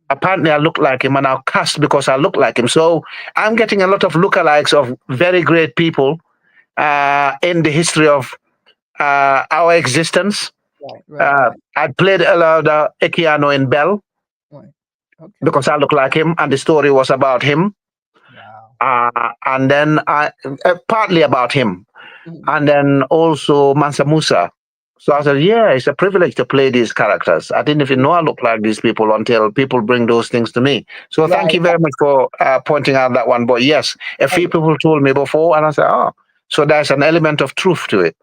Apparently, I look like him, and I'll cast because I look like him. So I'm getting a lot of lookalikes of very great people in the history of our existence. Right, right, right, I played Elada Ekiano in Bell right. Okay. because I look like him, and the story was about him. Wow. And then I partly about him, Mhm, and then also Mansa Musa. So I mhm. said, yeah, it's a privilege to play these characters. I didn't even know I look like these people until people bring those things to me. So thank Right. you very much for pointing out that one. But yes, a Oh, few people told me before, and I said, oh, so there's an element of truth to it.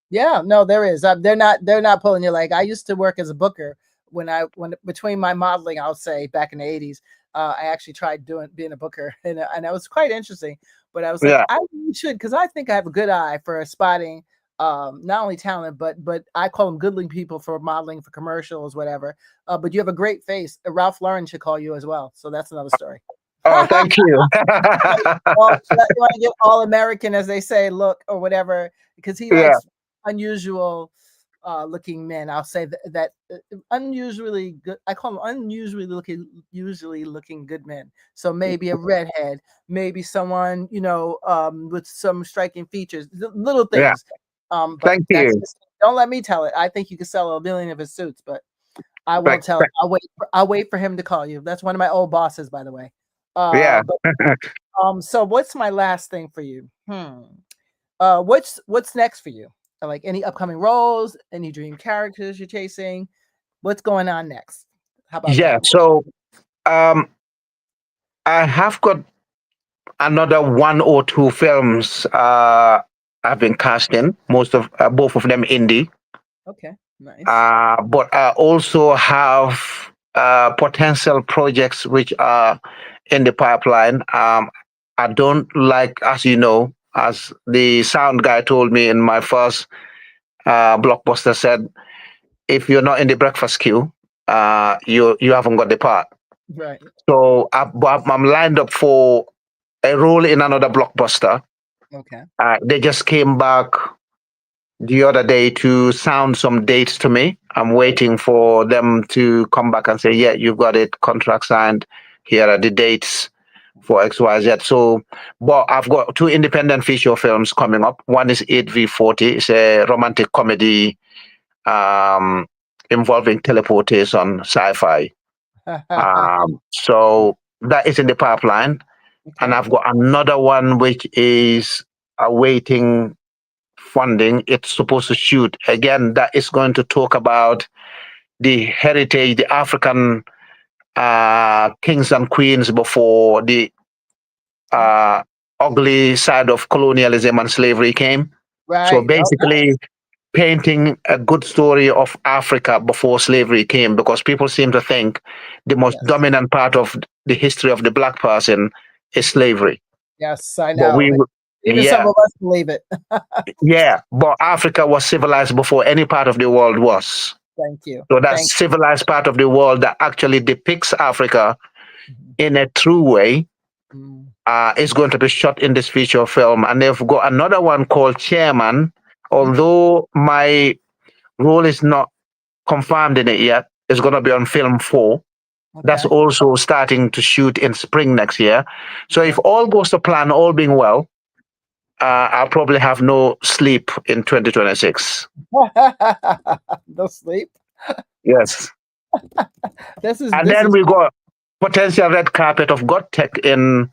yeah, no, there is. They're not pulling you. Like I used to work as a booker when between my modeling, I'll say back in the 80s, I actually tried doing being a booker, and that was quite interesting. But I was like, Yeah, I really should because I think I have a good eye for spotting not only talent but I call them goodling people for modeling for commercials, whatever. But you have a great face. Ralph Lauren should call you as well. So that's another story. oh, thank you. You want to get all American, as they say, look or whatever, because he Yeah, likes unusual looking men. I'll say that unusually good. I call them usually looking good men. So maybe a redhead, maybe someone with some striking features, little yeah, things. But thank that's you. just don't let me tell it. I think you could sell 1 million of his suits, but I won't Thank, tell it. thank- I'll wait for him to call you. That's one of my old bosses, by the way. yeah. But so what's my last thing for you? What's next for you? Like any upcoming roles, any dream characters you're chasing? What's going on next? How about Yeah, that? so um, I have got another one or two films I've been cast in, both of them indie. Okay, nice. But I also have potential projects which are in the pipeline. I don't like, as you know, as the sound guy told me in my first blockbuster said, if you're not in the breakfast queue, you haven't got the part. Right. So I'm lined up for a role in another blockbuster. Okay. They just came back the other day to sound some dates to me. I'm waiting for them to come back and say, yeah, you've got it, contract signed. Here are the dates for XYZ. So, but I've got two independent feature films coming up. One is 8V40, it's a romantic comedy um, involving teleportation, sci fi. So that is in the pipeline. And Okay. I've got another one which is awaiting funding. It's supposed to shoot again. That is going to talk about the heritage, the African kings and queens before the uh, ugly side of colonialism and slavery came. So Right. Oh, basically, painting a good story of Africa before slavery came, because people seem to think the most yes. dominant part of the history of the black person is slavery. Yes, I But know. Even some yeah, of us believe it. yeah, but Africa was civilized before any part of the world was. Thank you. So that Thank civilized part of the world that actually depicts Africa you. in a true way Mm, is going to be shot in this feature film. And they've got another one called Chairman. mm, Although my role is not confirmed in it yet. It's going to be on film 4. That's Okay. also starting to shoot in spring next year. So if Okay. all goes to plan, all being well, I'll probably have no sleep in 2026. No sleep. Yes. This is And this then is we got potential red carpet of God Tech in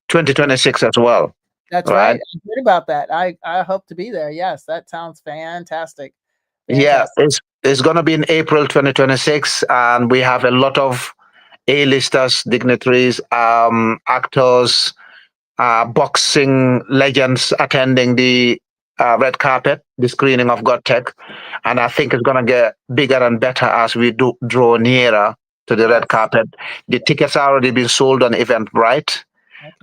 2026 as well. That's right. Right. I heard about that. I hope to be there. Yes, that sounds fantastic. Yeah, Fantastic. it's going to be in April 2026, and we have a lot of A-listers, dignitaries, actors, boxing legends attending the red carpet, the screening of God Tech, and I think it's going to get bigger and better as we do draw nearer to the red Yes. carpet. The tickets are already been sold on Eventbrite,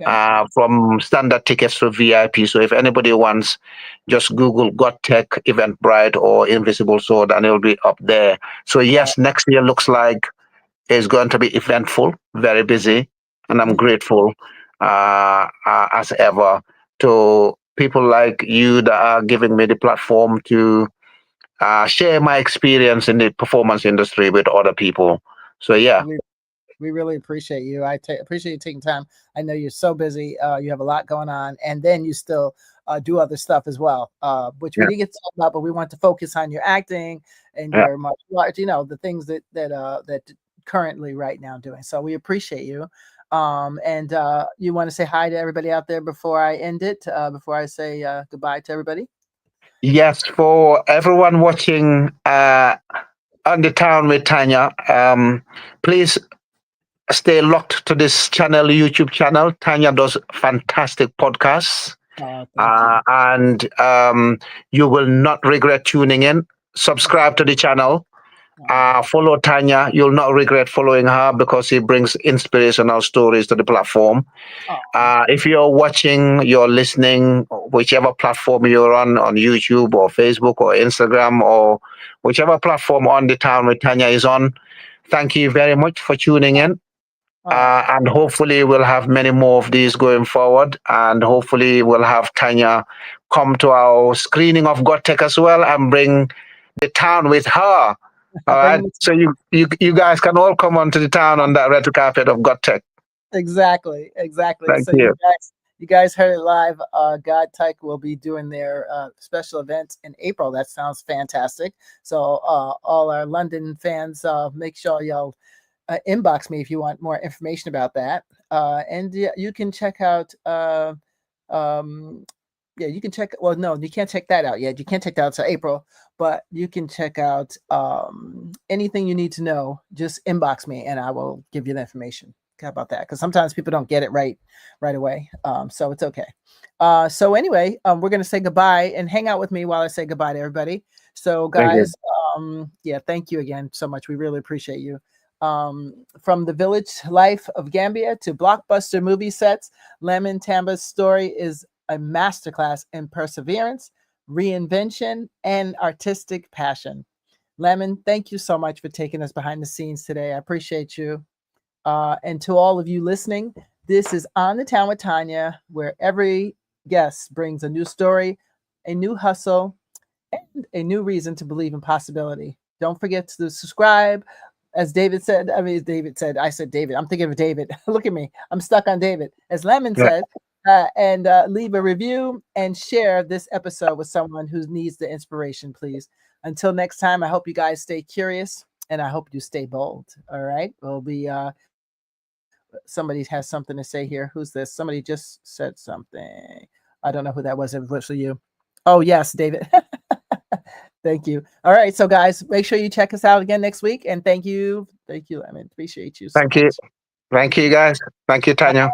Okay. from standard tickets to VIP. So if anybody wants, just Google God Tech, Eventbrite, or Invisible Sword, and it'll be up there. So Wow. yes, next year looks like it's going to be eventful, very busy, and I'm Mhm. grateful as ever to people like you that are giving me the platform to share my experience in the performance industry with other people. So yeah, We we really appreciate you. Appreciate you taking time. I know you're so busy. You have a lot going on, and then you still do other stuff as well, which we yeah, didn't get to talk about. But we want to focus on your acting and yeah. your martial arts. You know, the things that currently right now doing. So we appreciate you. And you want to say hi to everybody out there before I end it. Before I say goodbye to everybody. Yes, for everyone watching on the town with Tanya, please stay locked to this channel, YouTube channel. Tanya does fantastic podcasts, Thank you. and you will not regret tuning in. Subscribe to the channel. Follow Tanya. You'll not regret following her because she brings inspirational stories to the platform. Oh, If you're watching, you're listening, whichever platform you're on YouTube or Facebook or Instagram or whichever platform on the town with Tanya is on, thank you very much for tuning in. oh, And hopefully we'll have many more of these going forward. And hopefully we'll have Tanya come to our screening of God Tech as well and bring the town with her. All right. bring me So you guys can all come onto the town on that red carpet of God Tech. exactly, exactly. Thank So you. you guys heard it live. God Tech will be doing their special event in April. That sounds fantastic. So all our London fans, make sure y'all inbox me if you want more information about that. And yeah, you can check out. Um, yeah, you can check. Well, no, you can't check that out yet. You can't check that out until April, but you can check out anything you need to know. Just inbox me, and I will give you the information. How about that? Because sometimes people don't get it right away. So it's okay. So anyway, we're gonna say goodbye and hang out with me while I say goodbye to everybody. So Thank you. guys, yeah, thank you again so much. We really appreciate you. From the village life of Gambia to blockbuster movie sets, Lamin Tamba's story is a masterclass in perseverance, reinvention, and artistic passion. Lemon, thank you so much for taking us behind the scenes today. I appreciate you. And to all of you listening, this is On the Town with Tanya, where every guest brings a new story, a new hustle, and a new reason to believe in possibility. Don't forget to subscribe. As David said, I said David. I'm thinking of David. Look at me. I'm stuck on David. As Lemon Yeah. said, and leave a review and share this episode with someone who needs the inspiration, please. Until next time, I hope you guys stay curious and I hope you stay bold. All right. We'll be, somebody has something to say here. Who's this? Somebody just said something. I don't know who that was. It was for you. Oh, yes, David. Thank you. All right. So, guys, make sure you check us out again next week. And thank you. Thank you, Lemon. Appreciate you so Thank you. much. Thank you, guys. Thank you, Tanya.